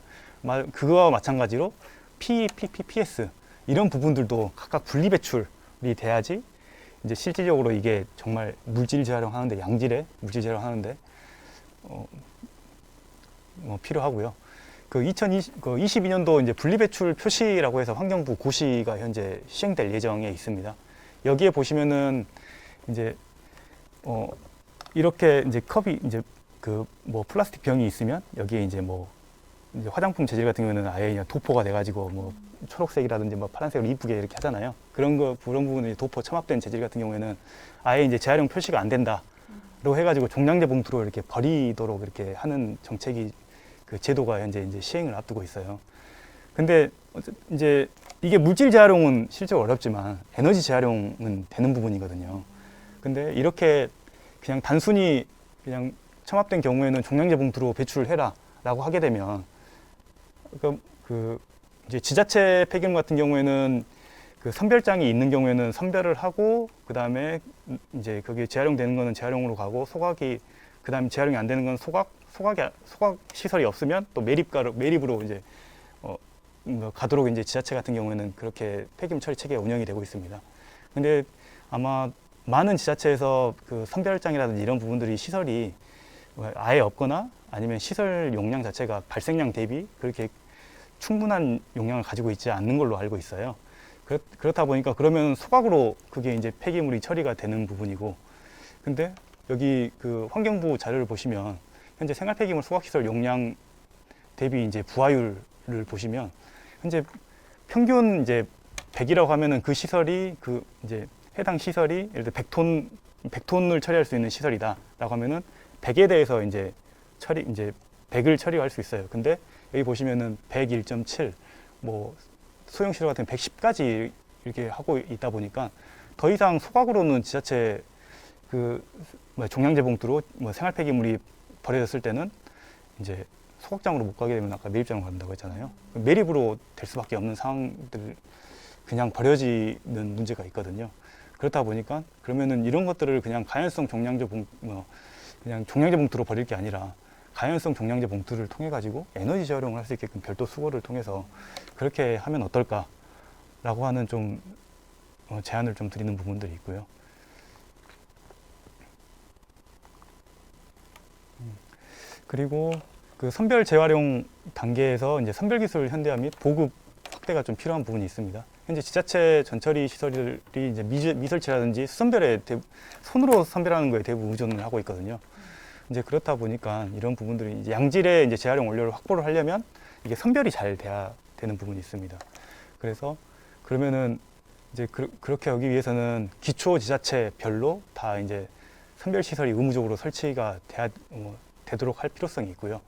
S2: 그거와 마찬가지로 PPPS 이런 부분들도 각각 분리배출이 돼야지 이제 실질적으로 이게 정말 물질 재활용하는데, 양질의 물질 재활용하는데 필요하고요. 그 2022년도 이제 분리배출 표시라고 해서 환경부 고시가 현재 시행될 예정에 있습니다. 여기에 보시면은 이제 이렇게 이제 컵이 이제 그 뭐 플라스틱 병이 있으면 여기에 이제 뭐 이제 화장품 재질 같은 경우는 아예 그냥 도포가 돼가지고 뭐 초록색이라든지 뭐 파란색으로 이쁘게 이렇게 하잖아요. 그런 부분이 도포 첨압된 재질 같은 경우에는 아예 이제 재활용 표시가 안 된다로 해가지고 종량제 봉투로 이렇게 버리도록 이렇게 하는 정책이 그 제도가 현재 이제 시행을 앞두고 있어요. 근데 이제 이게 물질 재활용은 실제로 어렵지만 에너지 재활용은 되는 부분이거든요. 근데 이렇게 그냥 단순히 그냥 첨압된 경우에는 종량제 봉투로 배출을 해라라고 하게 되면 그 이제 지자체 폐기물 같은 경우에는 그 선별장이 있는 경우에는 선별을 하고, 그 다음에 이제 거기에 재활용되는 거는 재활용으로 가고, 그 다음에 재활용이 안 되는 건 소각 시설이 없으면 또 매립으로 이제 가도록 이제 지자체 같은 경우에는 그렇게 폐기물 처리 체계가 운영이 되고 있습니다. 근데 아마 많은 지자체에서 그 선별장이라든지 이런 부분들이 시설이 아예 없거나 아니면 시설 용량 자체가 발생량 대비 그렇게 충분한 용량을 가지고 있지 않는 걸로 알고 있어요. 그렇다 보니까 그러면 소각으로 그게 이제 폐기물이 처리가 되는 부분이고, 근데 여기 그 환경부 자료를 보시면 현재 생활 폐기물 소각 시설 용량 대비 이제 부하율을 보시면 현재 평균 이제 100이라고 하면은 그 시설이 그 이제 해당 시설이 예를 들어 100톤을 처리할 수 있는 시설이다라고 하면은 100에 대해서 이제 100을 처리할 수 있어요. 근데 여기 보시면은 101.7, 뭐 소형 시설 같은 110까지 이렇게 하고 있다 보니까 더 이상 소각으로는 지자체 그 종량제 봉투로 뭐 생활 폐기물이 버려졌을 때는 이제 소각장으로 못 가게 되면 아까 매립장으로 간다고 했잖아요. 매립으로 될 수밖에 없는 상황들, 그냥 버려지는 문제가 있거든요. 그렇다 보니까 그러면은 이런 것들을 그냥 가연성 그냥 종량제 봉투로 버릴 게 아니라 가연성 종량제 봉투를 통해 가지고 에너지 재활용을 할 수 있게끔 별도 수거를 통해서 그렇게 하면 어떨까라고 하는 좀 제안을 좀 드리는 부분들이 있고요. 그리고 그 선별 재활용 단계에서 이제 선별 기술 현대화 및 보급 확대가 좀 필요한 부분이 있습니다. 현재 지자체 전처리 시설들이 이제 미설치라든지 수선별에 손으로 선별하는 거에 대부분 의존을 하고 있거든요. 이제 그렇다 보니까 이런 부분들이 이제 양질의 이제 재활용 원료를 확보를 하려면 이게 선별이 잘 돼야 되는 부분이 있습니다. 그래서 그러면은 이제 그렇게 하기 위해서는 기초 지자체별로 다 이제 선별 시설이 의무적으로 설치가 되도록 할 필요성이 있고요.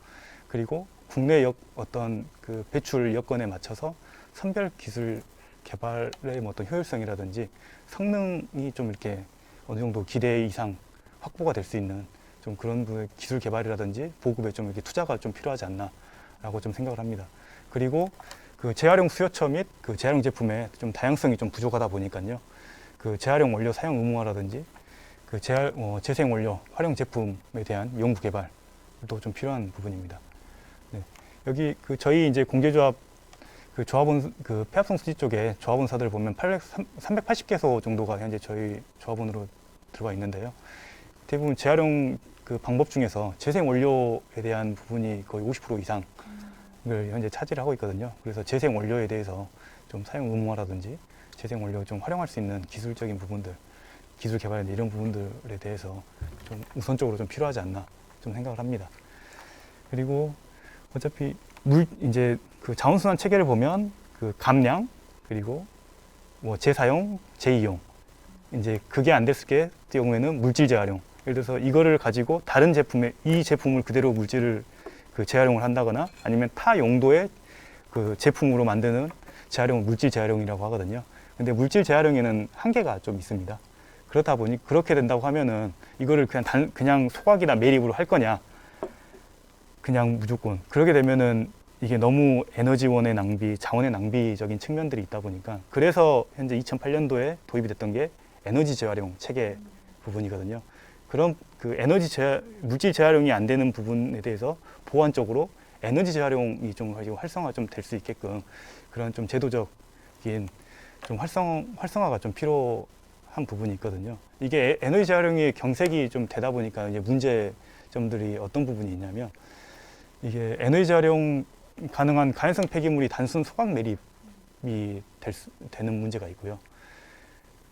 S2: 그리고 국내 어떤 그 배출 여건에 맞춰서 선별 기술 개발의 뭐 어떤 효율성이라든지 성능이 좀 이렇게 어느 정도 기대 이상 확보가 될 수 있는 좀 그런 부분의 기술 개발이라든지 보급에 좀 이렇게 투자가 좀 필요하지 않나라고 좀 생각을 합니다. 그리고 그 재활용 수요처 및 그 재활용 제품의 좀 다양성이 좀 부족하다 보니까요. 그 재활용 원료 사용 의무화라든지 그 재생 원료 활용 제품에 대한 연구 개발도 좀 필요한 부분입니다. 네. 여기 그 저희 이제 공제조합 그 조합원 그 폐합성 수지 쪽에 조합원사들 보면 380개소 정도가 현재 저희 조합원으로 들어와 있는데요. 대부분 재활용 그 방법 중에서 재생 원료에 대한 부분이 거의 50% 이상을 현재 차지를 하고 있거든요. 그래서 재생 원료에 대해서 좀 사용 의무화라든지 재생 원료 좀 활용할 수 있는 기술적인 부분들, 기술 개발 이런 부분들에 대해서 좀 우선적으로 좀 필요하지 않나 좀 생각을 합니다. 그리고 어차피 이제 그 자원순환 체계를 보면 그 감량 그리고 뭐 재사용, 재이용 이제 그게 안 됐을 경우에는 물질 재활용. 예를 들어서 이거를 가지고 다른 제품에 이 제품을 그대로 물질을 그 재활용을 한다거나 아니면 타 용도의 그 제품으로 만드는 재활용, 물질 재활용이라고 하거든요. 근데 물질 재활용에는 한계가 좀 있습니다. 그렇다 보니 그렇게 된다고 하면은 이거를 그냥 소각이나 매립으로 할 거냐? 그냥 무조건 그러게 되면은 이게 너무 에너지원의 낭비, 자원의 낭비적인 측면들이 있다 보니까 그래서 현재 2008년도에 도입이 됐던 게 에너지 재활용 체계 부분이거든요. 그런 그 물질 재활용이 안 되는 부분에 대해서 보완적으로 에너지 재활용이 좀 활성화 좀 될 수 있게끔 그런 좀 제도적인 좀 활성화가 좀 필요한 부분이 있거든요. 이게 에너지 재활용이 경색이 좀 되다 보니까 이제 문제점들이 어떤 부분이 있냐면 이게 에너지 재활용 가능한 가연성 폐기물이 단순 소각 매립이 되는 문제가 있고요.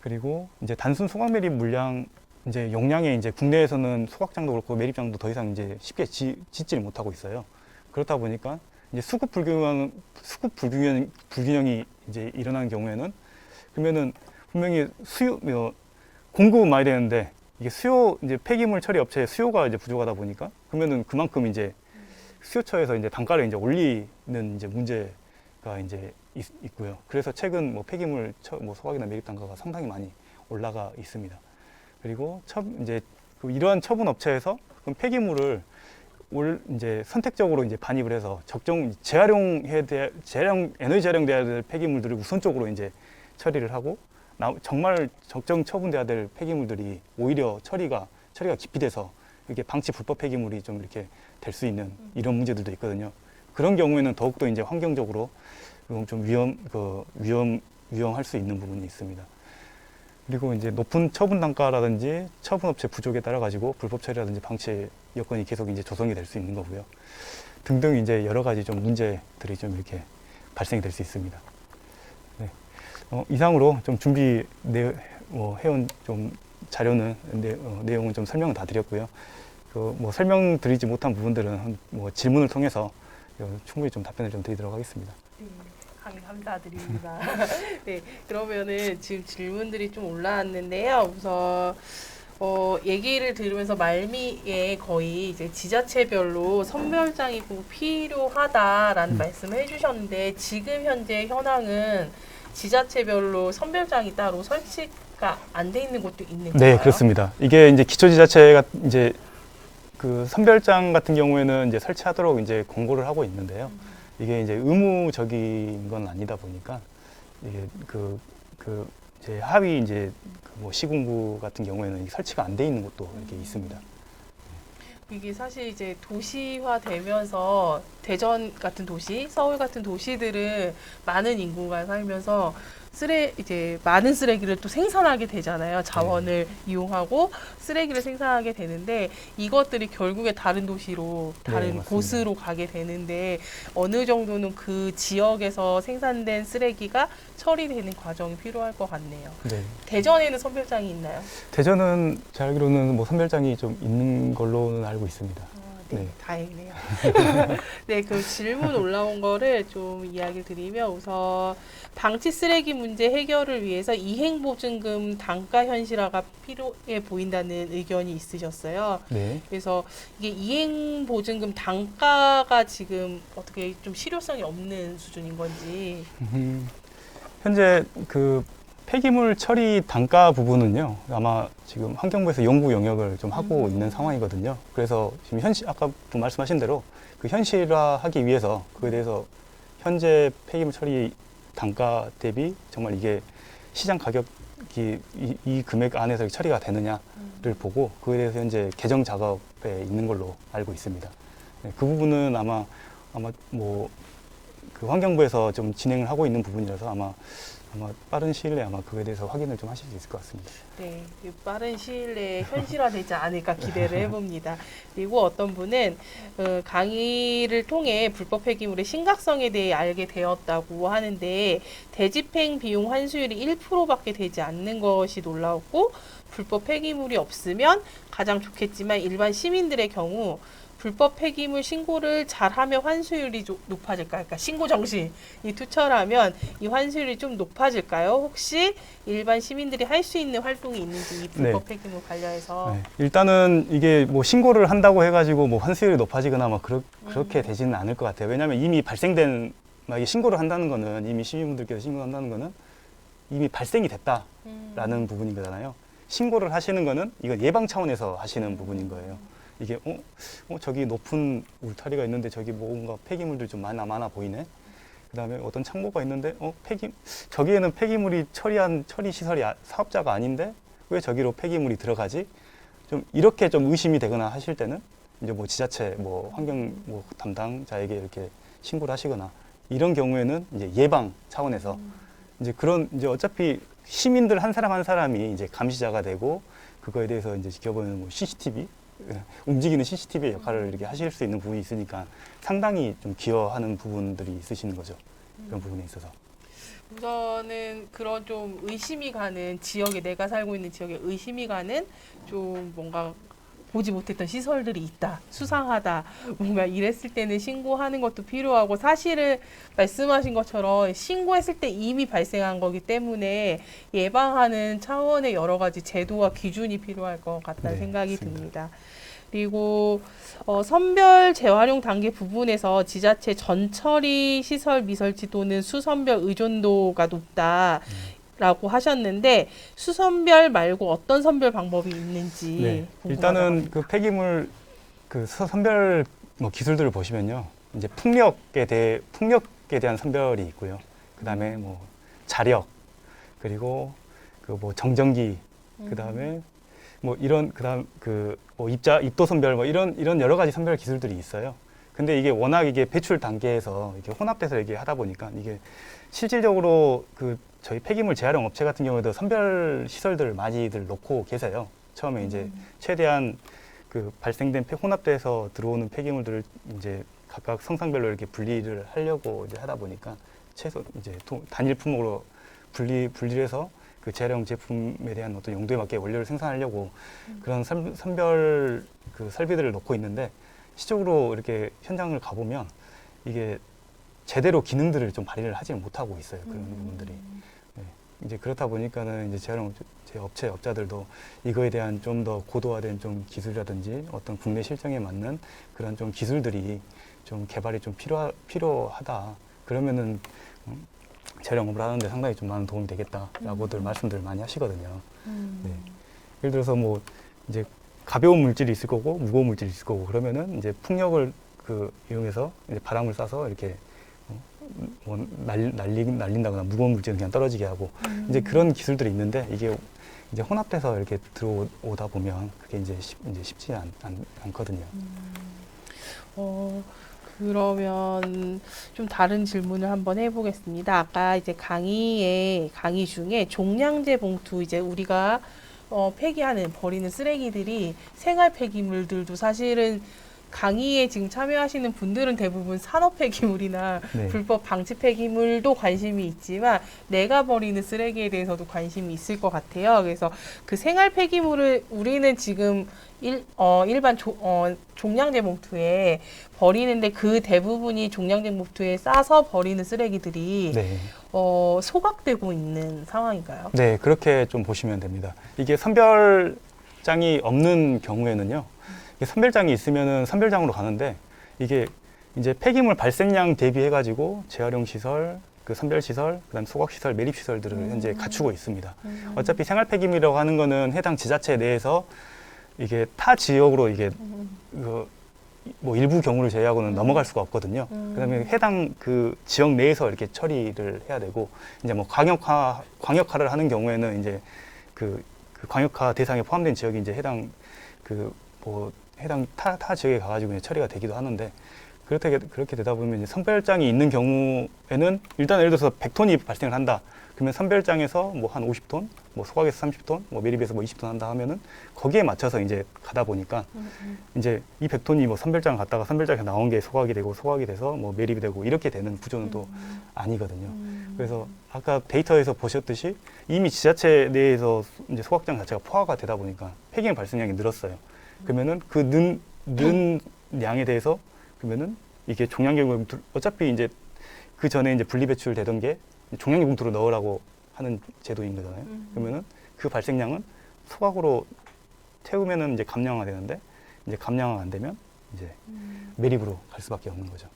S2: 그리고 이제 단순 소각 매립 물량 이제 용량에 이제 국내에서는 소각장도 그렇고 매립장도 더 이상 이제 쉽게 짓지를 못하고 있어요. 그렇다 보니까 이제 수급 불균형이 이제 일어나는 경우에는 그러면은 분명히 공급은 많이 되는데 이게 이제 폐기물 처리 업체의 수요가 이제 부족하다 보니까 그러면은 그만큼 이제 수요처에서 이제 단가를 이제 올리는 이제 문제가 이제 있고요. 그래서 최근 뭐 폐기물 소각이나 매립 단가가 상당히 많이 올라가 있습니다. 그리고 이제 이러한 처분 업체에서 그럼 폐기물을 이제 선택적으로 이제 반입을 해서 에너지 재활용돼야 될 폐기물들을 우선적으로 이제 처리를 하고 정말 적정 처분돼야 될 폐기물들이 오히려 처리가 기피돼서 이게 방치 불법 폐기물이 좀 이렇게 될 수 있는 이런 문제들도 있거든요. 그런 경우에는 더욱더 이제 환경적으로 좀 위험할 수 있는 부분이 있습니다. 그리고 이제 높은 처분 단가라든지 처분업체 부족에 따라 가지고 불법 처리라든지 방치 여건이 계속 이제 조성이 될 수 있는 거고요. 등등 이제 여러 가지 좀 문제들이 좀 이렇게 발생이 될 수 있습니다. 네. 이상으로 좀 해온 좀 자료는 내용은 좀 설명을 다 드렸고요. 뭐 설명드리지 못한 부분들은 뭐 질문을 통해서 충분히 좀 답변을 좀 드리도록 하겠습니다.
S1: 감사드립니다. 네, 그러면은 지금 질문들이 좀 올라왔는데요. 우선 얘기를 들으면서 말미에 거의 이제 지자체별로 선별장이 꼭 필요하다라는 말씀을 해주셨는데 지금 현재 현황은 지자체별로 선별장이 따로 설치가 안 돼 있는 곳도 있는 건가요?
S2: 네, 그렇습니다. 이게 이제 기초지자체가 이제 그 선별장 같은 경우에는 이제 설치하도록 이제 권고를 하고 있는데요. 이게 이제 의무적인 건 아니다 보니까 이게 이제 하위 이제 뭐 시군구 같은 경우에는 설치가 안 돼 있는 곳도 이렇게 있습니다.
S1: 이게 사실 이제 도시화되면서 대전 같은 도시, 서울 같은 도시들은 많은 인구가 살면서 이제 많은 쓰레기를 또 생산하게 되잖아요. 자원을 이용하고 쓰레기를 생산하게 되는데 이것들이 결국에 다른 도시로 다른 곳으로 가게 되는데 어느 정도는 그 지역에서 생산된 쓰레기가 처리되는 과정이 필요할 것 같네요.
S2: 네.
S1: 대전에는 선별장이 있나요?
S2: 대전은 제 알기로는 뭐 선별장이 좀 있는 걸로는 알고 있습니다.
S1: 네,
S2: 네.
S1: 다행이네요. 네, 그 질문 올라온 거를 좀 이야기를 드리면 우선 방치 쓰레기 문제 해결을 위해서 이행보증금 단가 현실화가 필요해 보인다는 의견이 있으셨어요.
S2: 네.
S1: 그래서 이게 이행보증금 단가가 지금 어떻게 좀 실효성이 없는 수준인 건지.
S2: 현재 그 폐기물 처리 단가 부분은요, 아마 지금 환경부에서 연구 영역을 좀 하고 있는 상황이거든요. 그래서 지금 아까 말씀하신 대로 그 현실화하기 위해서 그에 대해서 현재 폐기물 처리 단가 대비 정말 이게 시장 가격이 이 금액 안에서 처리가 되느냐를 보고 그에 대해서 현재 개정 작업에 있는 걸로 알고 있습니다. 네, 그 부분은 아마 뭐 그 환경부에서 좀 진행을 하고 있는 부분이라서 아마 빠른 시일 내에 아마 그거에 대해서 확인을 좀 하실 수 있을 것 같습니다.
S1: 네, 이 빠른 시일 내에 현실화되지 않을까 기대를 해봅니다. 그리고 어떤 분은 강의를 통해 불법 폐기물의 심각성에 대해 알게 되었다고 하는데 대집행 비용 환수율이 1%밖에 되지 않는 것이 놀라웠고 불법 폐기물이 없으면 가장 좋겠지만 일반 시민들의 경우 불법 폐기물 신고를 잘하면 환수율이 높아질까요? 그러니까 신고 정신이 투철하면 이 환수율이 좀 높아질까요? 혹시 일반 시민들이 할 수 있는 활동이 있는지 이 불법 폐기물 관련해서
S2: 네. 일단은 이게 뭐 신고를 한다고 해가지고 뭐 환수율이 높아지거나 뭐 그렇게 되지는 않을 것 같아요. 왜냐하면 이미 발생된 만약에 신고를 한다는 거는 이미 시민분들께서 신고한다는 거는 이미 발생이 됐다라는 부분인 거잖아요. 신고를 하시는 거는 이건 예방 차원에서 하시는 부분인 거예요. 이게 저기 높은 울타리가 있는데 저기 뭔가 폐기물들 좀 많아 보이네. 그다음에 어떤 창고가 있는데 저기에는 폐기물이 처리 시설이 사업자가 아닌데 왜 저기로 폐기물이 들어가지? 좀 이렇게 좀 의심이 되거나 하실 때는 이제 뭐 지자체 뭐 환경 뭐 담당자에게 이렇게 신고를 하시거나 이런 경우에는 이제 예방 차원에서 이제 그런 이제 어차피 시민들 한 사람 한 사람이 이제 감시자가 되고 그거에 대해서 이제 지켜보는 뭐 CCTV 움직이는 CCTV의 역할을 이렇게 하실 수 있는 부분이 있으니까 상당히 좀 기여하는 부분들이 있으시는 거죠. 그런 부분에 있어서.
S1: 우선은 그런 좀 의심이 가는 지역에 내가 살고 있는 지역에 의심이 가는 좀 뭔가 보지 못했던 시설들이 있다, 수상하다, 뭔가 이랬을 때는 신고하는 것도 필요하고 사실은 말씀하신 것처럼 신고했을 때 이미 발생한 거기 때문에 예방하는 차원의 여러 가지 제도와 기준이 필요할 것 같다는 생각이
S2: 맞습니다.
S1: 듭니다. 그리고 선별 재활용 단계 부분에서 지자체 전처리 시설 미설치 또는 수선별 의존도가 높다라고 하셨는데 수선별 말고 어떤 선별 방법이 있는지 궁금하다고
S2: 일단은
S1: 합니다.
S2: 그 폐기물 그 선별 뭐 기술들을 보시면요, 이제 풍력에 대한 선별이 있고요. 그다음에 뭐 자력 그리고 그 뭐 정전기 그다음에 뭐 이런 그다음 그 뭐 입도 선별 뭐 이런 여러 가지 선별 기술들이 있어요. 근데 이게 워낙 이게 배출 단계에서 이게 혼합돼서 이게 하다 보니까 이게 실질적으로 그 저희 폐기물 재활용 업체 같은 경우에도 선별 시설들을 많이들 놓고 계세요. 처음에 이제 최대한 그 발생된 혼합돼서 들어오는 폐기물들을 이제 각각 성상별로 이렇게 분리를 하려고 이제 하다 보니까 최소 이제 단일 품목으로 분리를 해서 그 재활용 제품에 대한 어떤 용도에 맞게 원료를 생산하려고 그런 선별 그 설비들을 놓고 있는데 실적으로 이렇게 현장을 가보면 이게 제대로 기능들을 좀 발휘를 하지 못하고 있어요. 그런 부분들이. 네. 이제 그렇다 보니까는 이제 재활용 업자들도 이거에 대한 좀 더 고도화된 좀 기술이라든지 어떤 국내 실정에 맞는 그런 좀 기술들이 좀 개발이 좀 필요하다. 그러면은 재활용업을 하는데 상당히 좀 많은 도움이 되겠다라고들 말씀들 많이 하시거든요. 네. 예를 들어서 뭐 이제 가벼운 물질이 있을 거고 무거운 물질이 있을 거고 그러면은 이제 풍력을 그 이용해서 이제 바람을 쏴서 이렇게 뭐 날린다거나 무거운 물질은 그냥 떨어지게 하고 이제 그런 기술들이 있는데 이게 이제 혼합돼서 이렇게 들어오다 보면 그게 이제 쉽지 않거든요.
S1: 그러면 좀 다른 질문을 한번 해보겠습니다. 아까 이제 강의 중에 종량제 봉투 이제 우리가 폐기하는 버리는 쓰레기들이 생활 폐기물들도 사실은 강의에 지금 참여하시는 분들은 대부분 산업 폐기물이나
S2: 네.
S1: 불법 방치 폐기물도 관심이 있지만 내가 버리는 쓰레기에 대해서도 관심이 있을 것 같아요. 그래서 그 생활 폐기물을 우리는 지금 일반 종량제 봉투에 버리는데 그 대부분이 종량제 봉투에 싸서 버리는 쓰레기들이
S2: 네.
S1: 소각되고 있는 상황인가요?
S2: 네, 그렇게 좀 보시면 됩니다. 이게 선별장이 없는 경우에는요, 이게 선별장이 있으면은 선별장으로 가는데 이게 이제 폐기물 발생량 대비해가지고 재활용 시설, 그 선별 시설, 그다음 소각 시설, 매립 시설들을 현재 갖추고 있습니다. 어차피 생활 폐기물이라고 하는 거는 해당 지자체 내에서 이게 타 지역으로 이게 뭐 일부 경우를 제외하고는 넘어갈 수가 없거든요. 그다음에 해당 그 지역 내에서 이렇게 처리를 해야 되고 이제 뭐 광역화를 하는 경우에는 이제 그 광역화 대상에 포함된 지역이 이제 해당 타 지역에 가가지고 처리가 되기도 하는데 그렇게 되다 보면 이제 선별장이 있는 경우에는 일단 예를 들어서 100톤이 발생을 한다. 그러면 선별장에서 뭐 한 50톤, 뭐 소각에서 30톤, 뭐 매립에서 뭐 20톤 한다 하면은 거기에 맞춰서 이제 가다 보니까 이제 이 100톤이 뭐 선별장 갔다가 선별장에서 나온 게 소각이 되고 소각이 돼서 뭐 매립이 되고 이렇게 되는 구조는 또 아니거든요. 그래서 아까 데이터에서 보셨듯이 이미 지자체 내에서 이제 소각장 자체가 포화가 되다 보니까 폐기물 발생량이 늘었어요. 그러면은 그 는 양에 대해서 그러면은 이게 종량제 봉투 어차피 이제 그 전에 이제 분리배출 되던 게 종량제 봉투로 넣으라고 하는 제도인 거잖아요. 그러면은 그 발생량은 소각으로 태우면은 이제 감량화 되는데 이제 감량화가 안 되면 이제 매립으로 갈 수밖에 없는 거죠.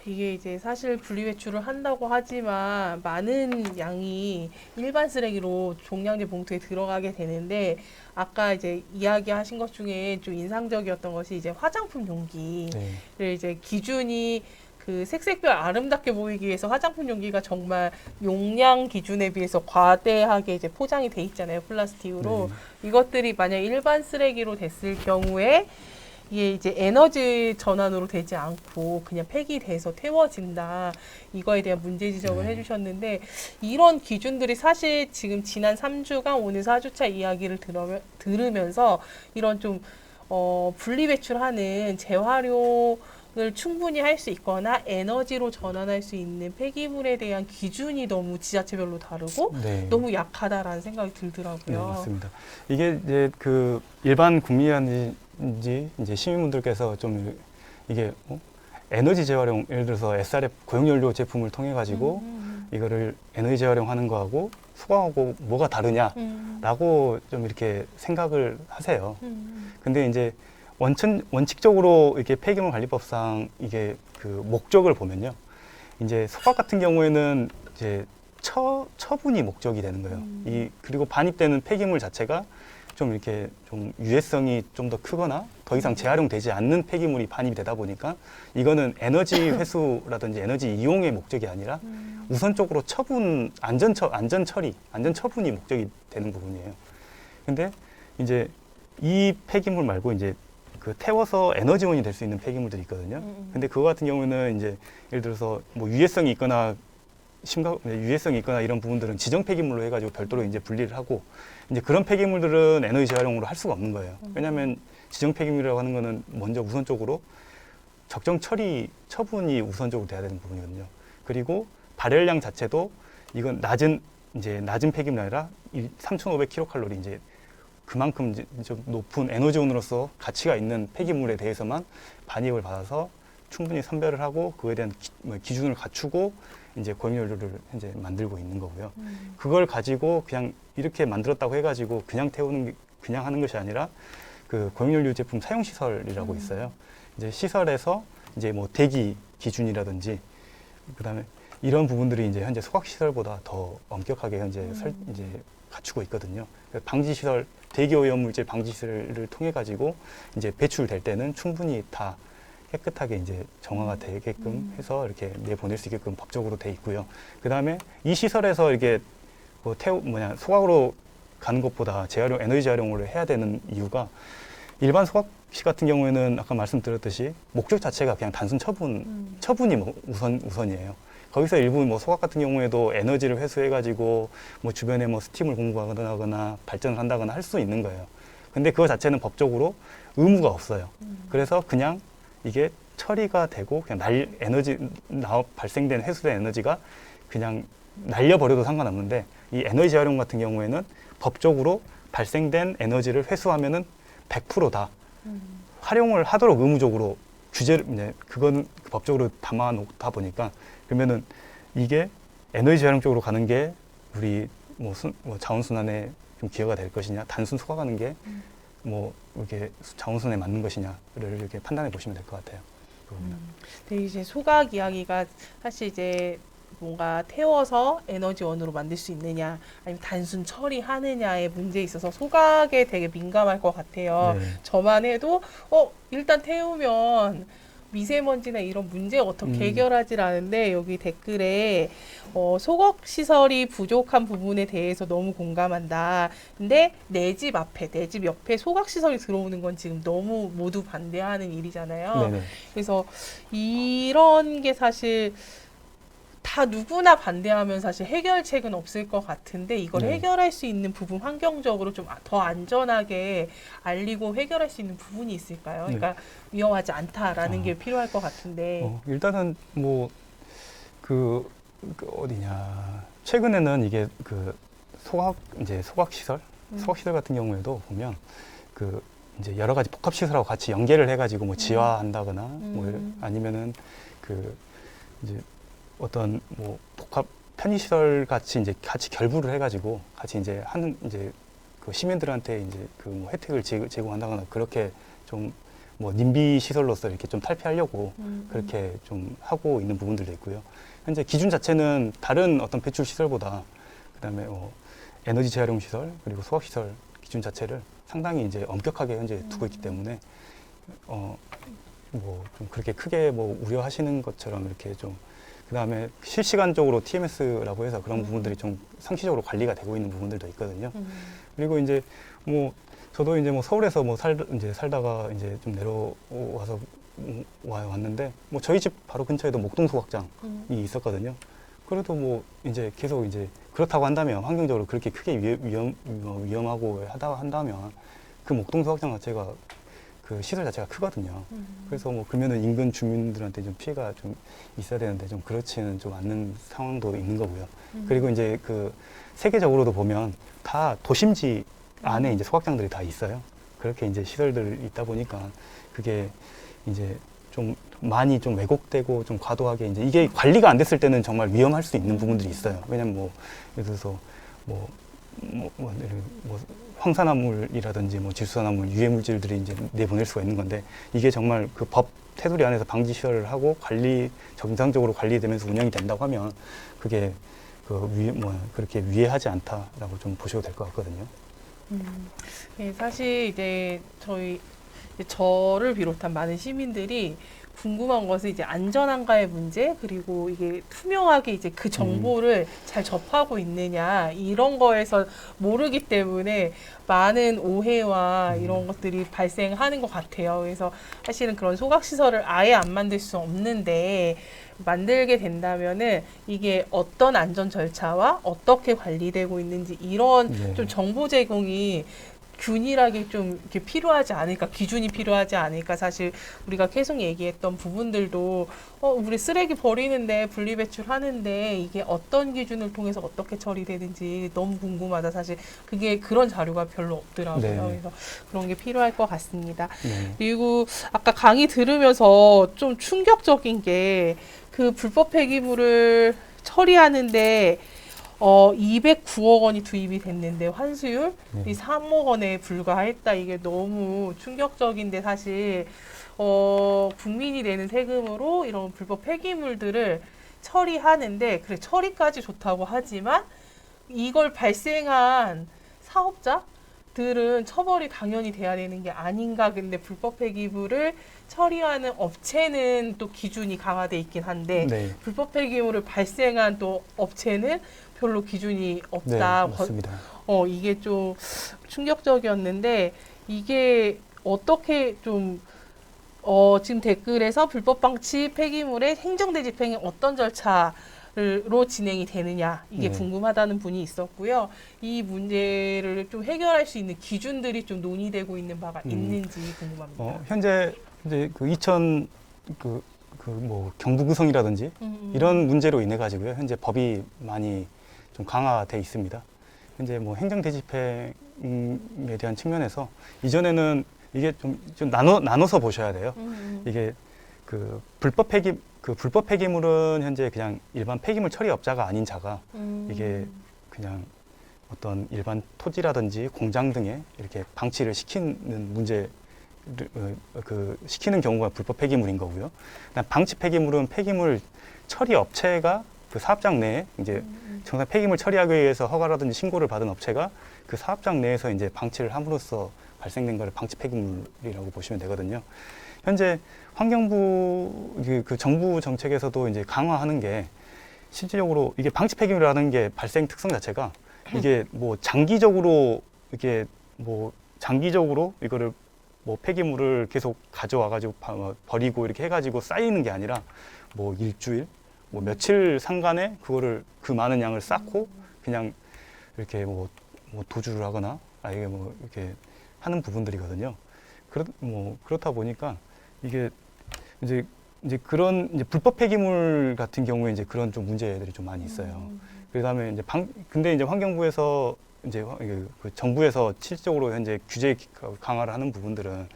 S1: 이게 이제 사실 분리배출을 한다고 하지만 많은 양이 일반 쓰레기로 종량제 봉투에 들어가게 되는데 아까 이제 이야기하신 것 중에 좀 인상적이었던 것이 이제 화장품 용기를 이제 기준이 그 색색별 아름답게 보이기 위해서 화장품 용기가 정말 용량 기준에 비해서 과대하게 이제 포장이 돼 있잖아요, 플라스틱으로. 이것들이 만약 일반 쓰레기로 됐을 경우에 이게 이제 에너지 전환으로 되지 않고 그냥 폐기돼서 태워진다. 이거에 대한 문제 지적을 해주셨는데 이런 기준들이 사실 지금 지난 3주간 오늘 4주차 이야기를 들으면서 이런 좀 분리배출하는 재활용을 충분히 할 수 있거나 에너지로 전환할 수 있는 폐기물에 대한 기준이 너무 지자체별로 다르고 너무 약하다라는 생각이 들더라고요.
S2: 네, 맞습니다. 이게 이제 그 일반 국민이라든지 이제 시민분들께서 좀 이게 에너지 재활용, 예를 들어서 SRF 고용연료 제품을 통해 가지고 이거를 에너지 재활용하는 거하고 소각하고 뭐가 다르냐라고 좀 이렇게 생각을 하세요. 근데 이제 원칙적으로 이렇게 폐기물 관리법상 이게 그 목적을 보면요. 이제 소각 같은 경우에는 이제 처분이 목적이 되는 거예요. 그리고 반입되는 폐기물 자체가 좀 이렇게 좀 유해성이 좀 더 크거나 더 이상 재활용되지 않는 폐기물이 반입이 되다 보니까 이거는 에너지 회수라든지 에너지 이용의 목적이 아니라 우선적으로 안전 처분이 목적이 되는 부분이에요. 근데 이제 이 폐기물 말고 이제 그 태워서 에너지원이 될 수 있는 폐기물들이 있거든요. 근데 그거 같은 경우는 이제 예를 들어서 뭐 유해성이 있거나 이런 부분들은 지정 폐기물로 해가지고 별도로 이제 분리를 하고 이제 그런 폐기물들은 에너지 재활용으로 할 수가 없는 거예요. 왜냐하면 지정 폐기물이라고 하는 거는 먼저 우선적으로 적정 처분이 우선적으로 돼야 되는 부분이거든요. 그리고 발열량 자체도 이건 낮은 폐기물이 아니라 3,500kcal 이제 그만큼 이제 좀 높은 에너지원으로서 가치가 있는 폐기물에 대해서만 반입을 받아서 충분히 선별을 하고 그거에 대한 기준을 갖추고 이제 고용연료를 현재 만들고 있는 거고요. 그걸 가지고 그냥 이렇게 만들었다고 해가지고 그냥 그냥 하는 것이 아니라 그 고용연료 제품 사용 시설이라고 있어요. 이제 시설에서 이제 뭐 대기 기준이라든지 그다음에 이런 부분들이 이제 현재 소각 시설보다 더 엄격하게 현재 이제 갖추고 있거든요. 방지 시설, 대기 오염 물질 방지 시설을 통해 가지고 이제 배출될 때는 충분히 다 깨끗하게 이제 정화가 되게끔 해서 이렇게 내보낼 수 있게끔 법적으로 돼 있고요. 그 다음에 이 시설에서 이렇게 뭐 소각으로 가는 것보다 에너지 재활용을 해야 되는 이유가 일반 소각시 같은 경우에는 아까 말씀드렸듯이 목적 자체가 그냥 단순 처분이 우선이에요. 거기서 일부 뭐 소각 같은 경우에도 에너지를 회수해가지고 뭐 주변에 뭐 스팀을 공급하거나 발전을 한다거나 할 수 있는 거예요. 근데 그거 자체는 법적으로 의무가 없어요. 그래서 그냥 이게 처리가 되고 그냥 발생된 회수된 에너지가 그냥 날려버려도 상관없는데 이 에너지 재활용 같은 경우에는 법적으로 발생된 에너지를 회수하면은 100%다 활용을 하도록 의무적으로 그건 법적으로 담아놓다 보니까 그러면은 이게 에너지 재활용 쪽으로 가는 게 우리 뭐 자원순환에 좀 기여가 될 것이냐 단순 소각하는 게 뭐 이렇게 자원순환에 맞는 것이냐를 이렇게 판단해 보시면 될 것 같아요.
S1: 근데 이제 소각 이야기가 사실 이제 뭔가 태워서 에너지원으로 만들 수 있느냐 아니면 단순 처리하느냐의 문제에 있어서 소각에 되게 민감할 것 같아요. 저만 해도 일단 태우면 미세먼지나 이런 문제 어떻게 해결하지 않은데 여기 댓글에 소각 시설이 부족한 부분에 대해서 너무 공감한다. 근데 내 집 앞에, 내 집 옆에 소각 시설이 들어오는 건 지금 너무 모두 반대하는 일이잖아요.
S2: 네네.
S1: 그래서 이런 게 사실 다 누구나 반대하면 사실 해결책은 없을 것 같은데 이걸
S2: 네.
S1: 해결할 수 있는 부분 환경적으로 좀 더 안전하게 알리고 해결할 수 있는 부분이 있을까요?
S2: 네.
S1: 그러니까 위험하지 않다라는 게 필요할 것 같은데.
S2: 일단은 뭐 어디냐 최근에는 이게 그 소각 시설 같은 경우에도 보면 그 이제 여러 가지 복합 시설하고 같이 연계를 해가지고 뭐 지화한다거나 뭐 아니면은 그 이제 어떤 뭐 복합 편의 시설 같이 이제 같이 결부를 해가지고 같이 이제 하는 이제 그 시민들한테 이제 그 뭐 혜택을 제공한다거나 그렇게 좀 뭐 님비 시설로서 이렇게 좀 탈피하려고 그렇게 좀 하고 있는 부분들도 있고요. 현재 기준 자체는 다른 어떤 배출 시설보다 그다음에 에너지 재활용 시설 그리고 소각 시설 기준 자체를 상당히 이제 엄격하게 현재 두고 있기 때문에 뭐 좀 그렇게 크게 뭐 우려하시는 것처럼 이렇게 좀 그다음에 실시간적으로 TMS라고 해서 그런 부분들이 좀 상시적으로 관리가 되고 있는 부분들도 있거든요. 그리고 이제 뭐 저도 이제 뭐 서울에서 뭐 살다가 이제 좀 내려와서 왔는데 뭐 저희 집 바로 근처에도 목동 소각장이 있었거든요. 그래도 뭐 이제 계속 이제 그렇다고 한다면 환경적으로 그렇게 크게 위험하고 한다면 그 목동 소각장 자체가 그 시설 자체가 크거든요. 그래서 뭐 그러면은 인근 주민들한테 좀 피해가 좀 있어야 되는데 좀 그렇지는 좀 않는 상황도 있는 거고요. 그리고 이제 그 세계적으로도 보면 다 도심지 안에 이제 소각장들이 다 있어요. 그렇게 이제 시설들이 있다 보니까 그게 이제 좀 많이 좀 왜곡되고 좀 과도하게 이제 이게 관리가 안 됐을 때는 정말 위험할 수 있는 부분들이 있어요. 왜냐면 뭐 예를 들어서 뭐 황산화물이라든지 뭐 질소산화물, 유해 물질들이 이제 내보낼 수가 있는 건데 이게 정말 그 법 테두리 안에서 방지 시설을 하고 정상적으로 관리되면서 운영이 된다고 하면 그게 그렇게 위해하지 않다라고 좀 보셔도 될 것 같거든요.
S1: 네, 사실 이제 저를 비롯한 많은 시민들이 궁금한 것은 이제 안전한가의 문제, 그리고 이게 투명하게 이제 그 정보를 잘 접하고 있느냐, 이런 거에서 모르기 때문에 많은 오해와 이런 것들이 발생하는 것 같아요. 그래서 사실은 그런 소각시설을 아예 안 만들 수 없는데, 만들게 된다면은 이게 어떤 안전 절차와 어떻게 관리되고 있는지 이런
S2: 네.
S1: 좀 정보 제공이 균일하게 좀 이렇게 필요하지 않을까, 기준이 필요하지 않을까. 사실 우리가 계속 얘기했던 부분들도 우리 쓰레기 버리는데 분리배출하는데 이게 어떤 기준을 통해서 어떻게 처리되는지 너무 궁금하다. 사실 그게 그런 자료가 별로 없더라고요.
S2: 네.
S1: 그래서 그런 게 필요할 것 같습니다.
S2: 네.
S1: 그리고 아까 강의 들으면서 좀 충격적인 게 그 불법 폐기물을 처리하는데 209억 원이 투입이 됐는데 환수율이 3억 원에 불과했다. 이게 너무 충격적인데 사실 국민이 내는 세금으로 이런 불법 폐기물들을 처리하는데 그래 처리까지 좋다고 하지만 이걸 발생한 사업자들은 처벌이 당연히 돼야 되는 게 아닌가. 근데 불법 폐기물을 처리하는 업체는 또 기준이 강화돼 있긴 한데
S2: 네.
S1: 불법 폐기물을 발생한 또 업체는 별로 기준이
S2: 네,
S1: 없다.
S2: 맞습니다.
S1: 이게 좀 충격적이었는데 이게 어떻게 좀 지금 댓글에서 불법 방치 폐기물의 행정대 집행이 어떤 절차로 진행이 되느냐 이게
S2: 네.
S1: 궁금하다는 분이 있었고요. 이 문제를 좀 해결할 수 있는 기준들이 좀 논의되고 있는 바가 있는지 궁금합니다.
S2: 현재 이제 뭐 경부구성이라든지 이런 문제로 인해 가지고요. 현재 법이 많이 좀 강화돼 있습니다. 현재 뭐 행정 대집행에 대한 측면에서 이전에는 이게 좀 나눠서 보셔야 돼요. 이게 불법 폐기물은 현재 그냥 일반 폐기물 처리업자가 아닌 자가 이게 그냥 어떤 일반 토지라든지 공장 등에 이렇게 방치를 시키는 문제 시키는 경우가 불법 폐기물인 거고요. 방치 폐기물은 폐기물 처리 업체가 그 사업장 내에 이제 정상 폐기물 처리하기 위해서 허가라든지 신고를 받은 업체가 그 사업장 내에서 이제 방치를 함으로써 발생된 것을 방치 폐기물이라고 보시면 되거든요. 현재 환경부 그 정부 정책에서도 이제 강화하는 게 실질적으로 이게 방치 폐기물이라는 게 발생 특성 자체가 이게 뭐 장기적으로 이거를 뭐 폐기물을 계속 가져와 가지고 버리고 이렇게 해가지고 쌓이는 게 아니라 뭐 일주일, 뭐 며칠 상간에 그거를 그 많은 양을 쌓고 그냥 이렇게 뭐 도주를 하거나 이게 뭐 이렇게 하는 부분들이거든요. 그렇다 보니까 이게 이제 그런 이제 불법 폐기물 같은 경우에 이제 그런 좀 문제들이 좀 많이 있어요. 그다음에 이제 근데 이제 환경부에서 이제 그 정부에서 실질적으로 현재 규제 강화를 하는 부분들은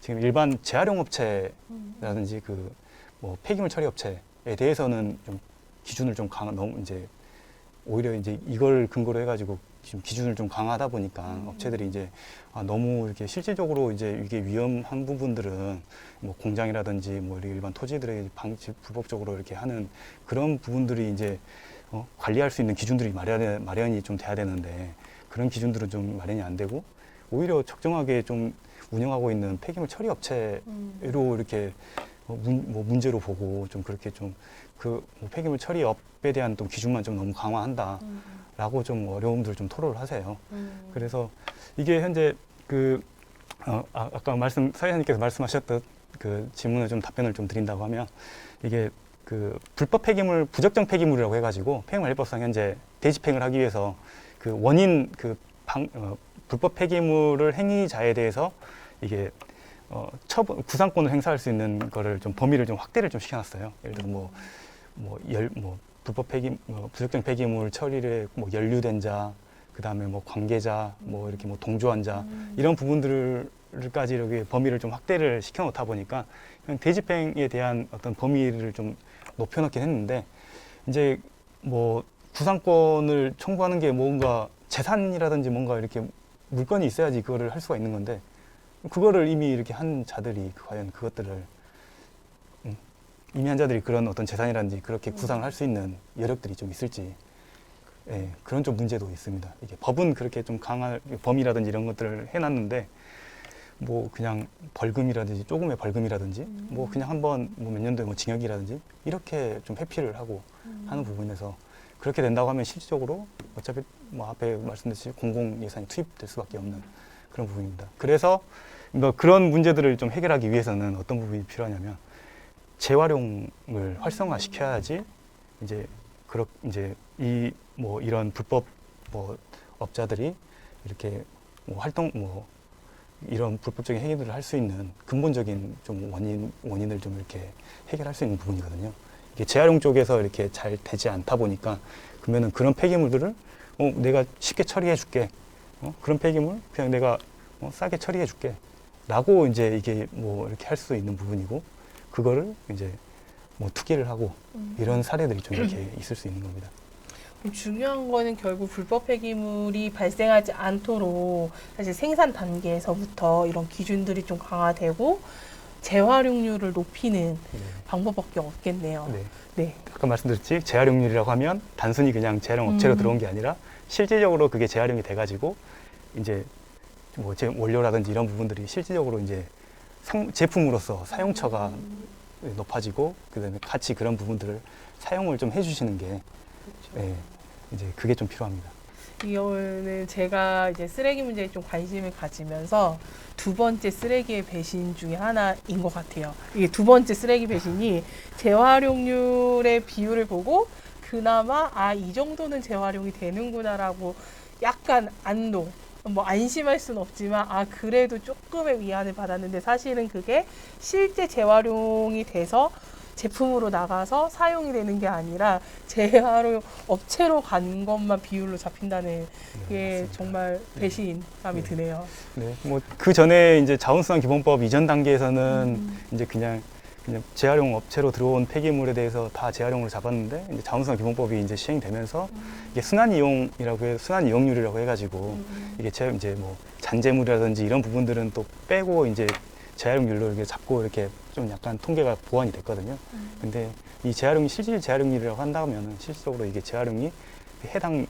S2: 지금 일반 재활용 업체라든지 그 뭐 폐기물 처리 업체에 대해서는 좀 기준을 좀 너무 이제 오히려 이제 이걸 근거로 해가지고 지금 기준을 좀 강화하다 보니까 업체들이 이제 너무 이렇게 실질적으로 이제 이게 위험한 부분들은 뭐 공장이라든지 뭐 일반 토지들의 방치 불법적으로 이렇게 하는 그런 부분들이 이제 관리할 수 있는 기준들이 마련이 좀 돼야 되는데 그런 기준들은 좀 마련이 안 되고 오히려 적정하게 좀 운영하고 있는 폐기물 처리 업체로 이렇게 문제로 보고 좀 그렇게 좀 그 폐기물 처리업에 대한 또 기준만 좀 너무 강화한다라고 좀 어려움들 좀 토로를 하세요. 그래서 이게 현재 아까 사회자님께서 말씀하셨던 그 질문을 좀 답변을 좀 드린다고 하면 이게 그 불법 폐기물, 부적정 폐기물이라고 해가지고 폐기물관리법상 현재 대집행을 하기 위해서 그 원인 불법 폐기물을 행위자에 대해서 이게 구상권을 행사할 수 있는 거를 좀 범위를 좀 확대를 좀 시켜놨어요. 예를 들어 불법 부적정 폐기물 처리를 연루된 자, 그 다음에 관계자, 이렇게 동조한 자 이런 부분들까지 이렇게 범위를 좀 확대를 시켜놓다 보니까 그냥 대집행에 대한 어떤 범위를 좀 높여놓긴 했는데 이제 구상권을 청구하는 게 뭔가 재산이라든지 뭔가 이렇게 물건이 있어야지 그거를 할 수가 있는 건데 그거를 이미 이렇게 한 자들이 과연 그것들을 이미 한 자들이 그런 어떤 재산이라든지 그렇게 구상을 할 수 있는 여력들이 좀 있을지 그런 좀 문제도 있습니다. 이게 법은 그렇게 좀 강한 범위라든지 이런 것들을 해놨는데 그냥 벌금이라든지 조금의 벌금이라든지 그냥 한번 몇 년도에 징역이라든지 이렇게 좀 회피를 하고 하는 부분에서 그렇게 된다고 하면 실질적으로 어차피 앞에 말씀드렸듯이 공공 예산이 투입될 수밖에 없는 그런 부분입니다. 그래서 그런 문제들을 좀 해결하기 위해서는 어떤 부분이 필요하냐면 재활용을 활성화시켜야지 이런 불법 업자들이 이렇게 이런 불법적인 행위들을 할 수 있는 근본적인 좀 원인을 좀 이렇게 해결할 수 있는 부분이거든요. 이게 재활용 쪽에서 이렇게 잘 되지 않다 보니까 그러면은 그런 폐기물들을 내가 쉽게 처리해 줄게. 그런 폐기물 그냥 내가 싸게 처리해 줄게. 라고 이제 이게 이렇게 할 수 있는 부분이고 그거를 이제 투기를 하고 이런 사례들이 좀 이렇게 있을 수 있는 겁니다.
S1: 중요한 거는 결국 불법 폐기물이 발생하지 않도록 사실 생산 단계에서부터 이런 기준들이 좀 강화되고 재활용률을 높이는 방법밖에 없겠네요.
S2: 네.
S1: 네.
S2: 아까 말씀드렸지 재활용률이라고 하면 단순히 그냥 재활용 업체로 들어온 게 아니라 실질적으로 그게 재활용이 돼가지고 이제 원료라든지 이런 부분들이 실질적으로 이제 제품으로서 사용처가 높아지고 그다음에 같이 그런 부분들을 사용을 좀 해주시는 게 이제 그게 좀 필요합니다.
S1: 이거는 제가 이제 쓰레기 문제에 좀 관심을 가지면서 두 번째 쓰레기의 배신 중에 하나인 것 같아요. 이게 두 번째 쓰레기 배신이 재활용률의 비율을 보고 그나마 이 정도는 재활용이 되는구나라고 약간 안심할 수는 없지만 그래도 조금의 위안을 받았는데 사실은 그게 실제 재활용이 돼서 제품으로 나가서 사용이 되는 게 아니라 재활용 업체로 간 것만 비율로 잡힌다는 게 정말 배신감이 드네요.
S2: 네, 그 전에 이제 자원순환기본법 이전 단계에서는 이제 그냥 재활용 업체로 들어온 폐기물에 대해서 다 재활용으로 잡았는데 이제 자원순환기본법이 이제 시행되면서 이게 순환이용률이라고 해가지고 이게 이제 잔재물이라든지 이런 부분들은 또 빼고 이제 재활용률로 이렇게 잡고 이렇게 좀 약간 통계가 보완이 됐거든요. 근데 이 실질 재활용률이라고 한다면은 실질적으로 이게 재활용이 해당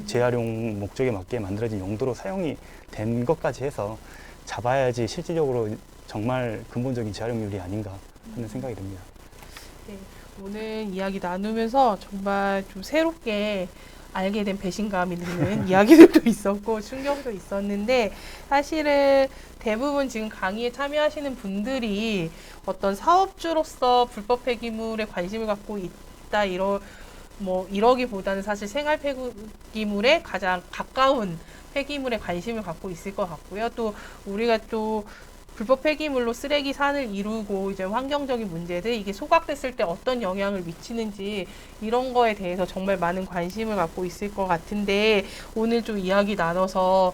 S2: 재활용 목적에 맞게 만들어진 용도로 사용이 된 것까지 해서 잡아야지 실질적으로 정말 근본적인 재활용률이 아닌가 하는 생각이 듭니다.
S1: 네, 오늘 이야기 나누면서 정말 좀 새롭게 알게 된 배신감이 드는 이야기들도 있었고 충격도 있었는데 사실은 대부분 지금 강의에 참여하시는 분들이 어떤 사업주로서 불법 폐기물에 관심을 갖고 있다 이러기보다는 사실 생활 폐기물에 가장 가까운 폐기물에 관심을 갖고 있을 것 같고요. 또 우리가 또 불법 폐기물로 쓰레기 산을 이루고 이제 환경적인 문제들 이게 소각됐을 때 어떤 영향을 미치는지 이런 거에 대해서 정말 많은 관심을 갖고 있을 것 같은데 오늘 좀 이야기 나눠서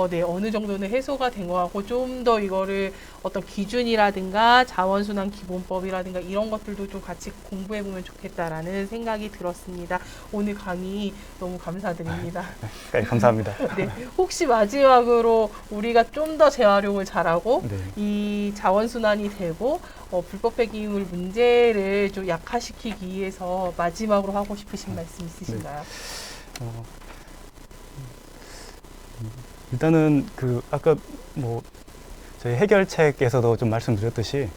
S1: 네, 어느 정도는 해소가 된 것 같고 좀 더 이거를 어떤 기준이라든가 자원순환 기본법이라든가 이런 것들도 좀 같이 공부해 보면 좋겠다라는 생각이 들었습니다. 오늘 강의 너무 감사드립니다.
S2: 네, 감사합니다.
S1: 네, 혹시 마지막으로 우리가 좀 더 재활용을 잘하고
S2: 네.
S1: 이 자원순환이 되고 불법 폐기물 문제를 좀 약화시키기 위해서 마지막으로 하고 싶으신 말씀 있으신가요?
S2: 일단은 그 아까 뭐 저희 해결책에서도 좀 말씀드렸듯이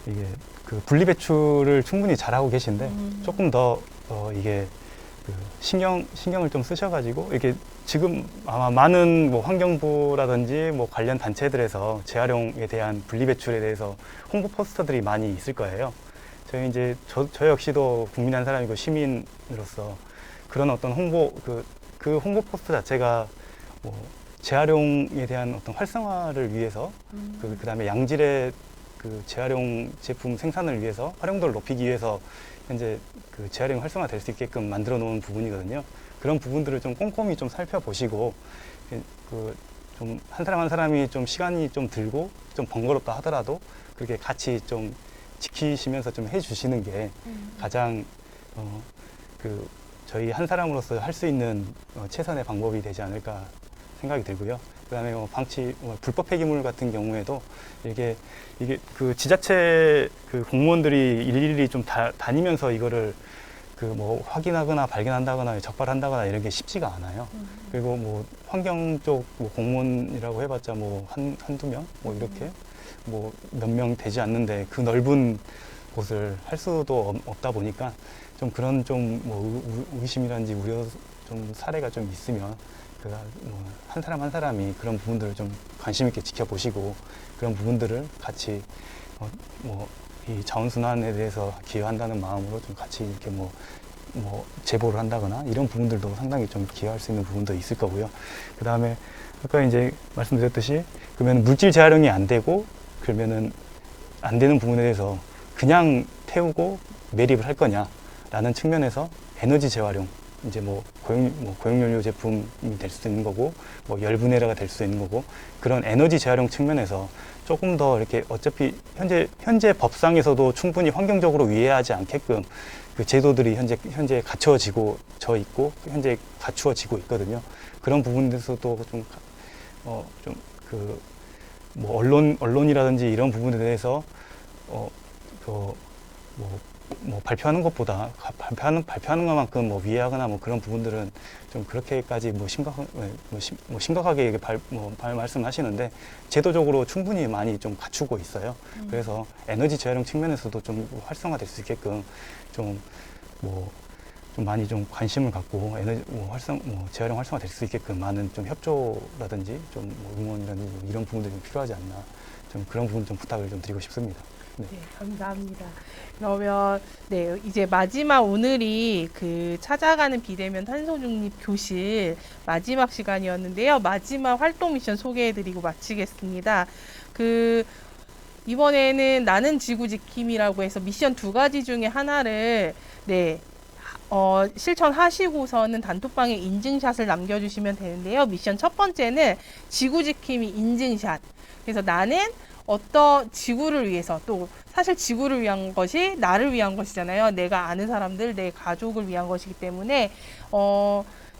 S2: 이게 그 분리배출을 충분히 잘하고 계신데 조금 더 이게 그 신경을 좀 쓰셔가지고 이게 지금 아마 많은 뭐 환경부라든지 뭐 관련 단체들에서 재활용에 대한 분리배출에 대해서 홍보 포스터들이 많이 있을 거예요. 저희 이제 저 역시도 국민 한 사람이고 시민으로서 그런 어떤 그 홍보 포스터 자체가 뭐 재활용에 대한 어떤 활성화를 위해서 그다음에 양질의 그 재활용 제품 생산을 위해서 활용도를 높이기 위해서 현재 그 재활용 활성화 될 수 있게끔 만들어 놓은 부분이거든요. 그런 부분들을 좀 꼼꼼히 좀 살펴보시고 그 좀 한 사람 한 사람이 좀 시간이 좀 들고 좀 번거롭다 하더라도 그렇게 같이 좀 지키시면서 좀 해주시는 게 가장 그 저희 한 사람으로서 할 수 있는 최선의 방법이 되지 않을까 생각이 들고요. 그다음에 불법 폐기물 같은 경우에도 이게 그 지자체 그 공무원들이 일일이 좀 다니면서 이거를 그 뭐 확인하거나 발견한다거나 적발한다거나 이런 게 쉽지가 않아요. 그리고 뭐 환경 쪽 뭐 공무원이라고 해봤자 뭐 한두 명 뭐 이렇게 뭐 몇 명 되지 않는데 그 넓은 곳을 할 수도 없다 보니까 좀 그런 좀 뭐 의심이라든지 우려 좀 사례가 좀 있으면 한 사람 한 사람이 그런 부분들을 좀 관심 있게 지켜보시고 그런 부분들을 같이 이 자원순환에 대해서 기여한다는 마음으로 좀 같이 이렇게 뭐 제보를 한다거나 이런 부분들도 상당히 좀 기여할 수 있는 부분도 있을 거고요. 그 다음에 아까 이제 말씀드렸듯이 그러면 물질 재활용이 안 되고 그러면은 안 되는 부분에 대해서 그냥 태우고 매립을 할 거냐라는 측면에서 에너지 재활용 이제 고용연료 제품이 될 수도 있는 거고 뭐 열분해라가 될 수도 있는 거고 그런 에너지 재활용 측면에서 조금 더 이렇게 어차피 현재 법상에서도 충분히 환경적으로 위해하지 않게끔 그 제도들이 현재 갖춰지고 있고 현재 갖추어지고 있거든요. 그런 부분에서도 언론이라든지 이런 부분에 대해서 발표하는 것보다 발표하는 것만큼 위해하거나 그런 부분들은 좀 그렇게까지 심각하게 말씀하시는데 제도적으로 충분히 많이 좀 갖추고 있어요. 그래서 에너지 재활용 측면에서도 좀 활성화될 수 있게끔 좀 많이 좀 관심을 갖고 재활용 활성화 될 수 있게끔 많은 좀 협조라든지 좀 응원이라든지 이런 부분들이 좀 필요하지 않나 좀 그런 부분 좀 부탁을 좀 드리고 싶습니다. 네.
S1: 네, 감사합니다. 그러면 네, 이제 마지막 오늘이 그 찾아가는 비대면 탄소 중립 교실 마지막 시간이었는데요. 마지막 활동 미션 소개해드리고 마치겠습니다. 이번에는 나는 지구 지킴이라고 해서 미션 2가지 중에 하나를 실천하시고서는 단톡방에 인증샷을 남겨주시면 되는데요. 미션 첫 번째는 지구 지킴이 인증샷. 그래서 나는 어떤 지구를 위해서 또 사실 지구를 위한 것이 나를 위한 것이잖아요. 내가 아는 사람들, 내 가족을 위한 것이기 때문에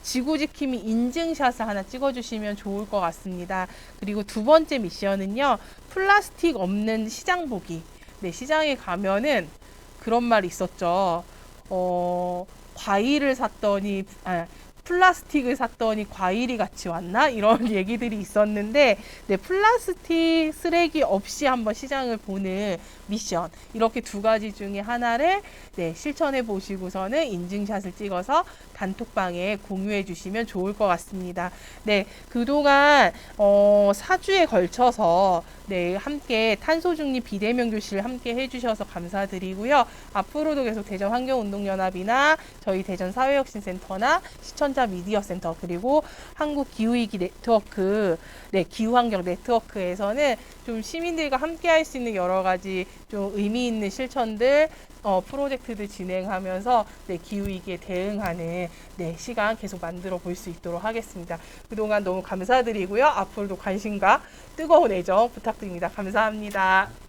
S1: 지구 지킴이 인증샷을 하나 찍어주시면 좋을 것 같습니다. 그리고 두 번째 미션은요. 플라스틱 없는 시장 보기. 네, 시장에 가면은 그런 말이 있었죠. 과일을 샀더니 플라스틱을 샀더니 과일이 같이 왔나? 이런 얘기들이 있었는데, 네, 플라스틱 쓰레기 없이 한번 시장을 보는 미션. 이렇게 두 가지 중에 하나를 네, 실천해 보시고서는 인증샷을 찍어서 단톡방에 공유해 주시면 좋을 것 같습니다. 네, 그동안 4주에 걸쳐서 네, 함께 탄소중립 비대면 교실 함께 해주셔서 감사드리고요. 앞으로도 계속 대전 환경운동연합이나 저희 대전 사회혁신센터나 시청자 미디어센터 그리고 한국 기후위기 네트워크, 네, 기후환경 네트워크에서는 좀 시민들과 함께 할 수 있는 여러 가지 좀 의미 있는 실천들 프로젝트들 진행하면서 네, 기후위기에 대응하는 네, 시간 계속 만들어 볼 수 있도록 하겠습니다. 그동안 너무 감사드리고요. 앞으로도 관심과 뜨거운 애정 부탁드립니다. 감사합니다.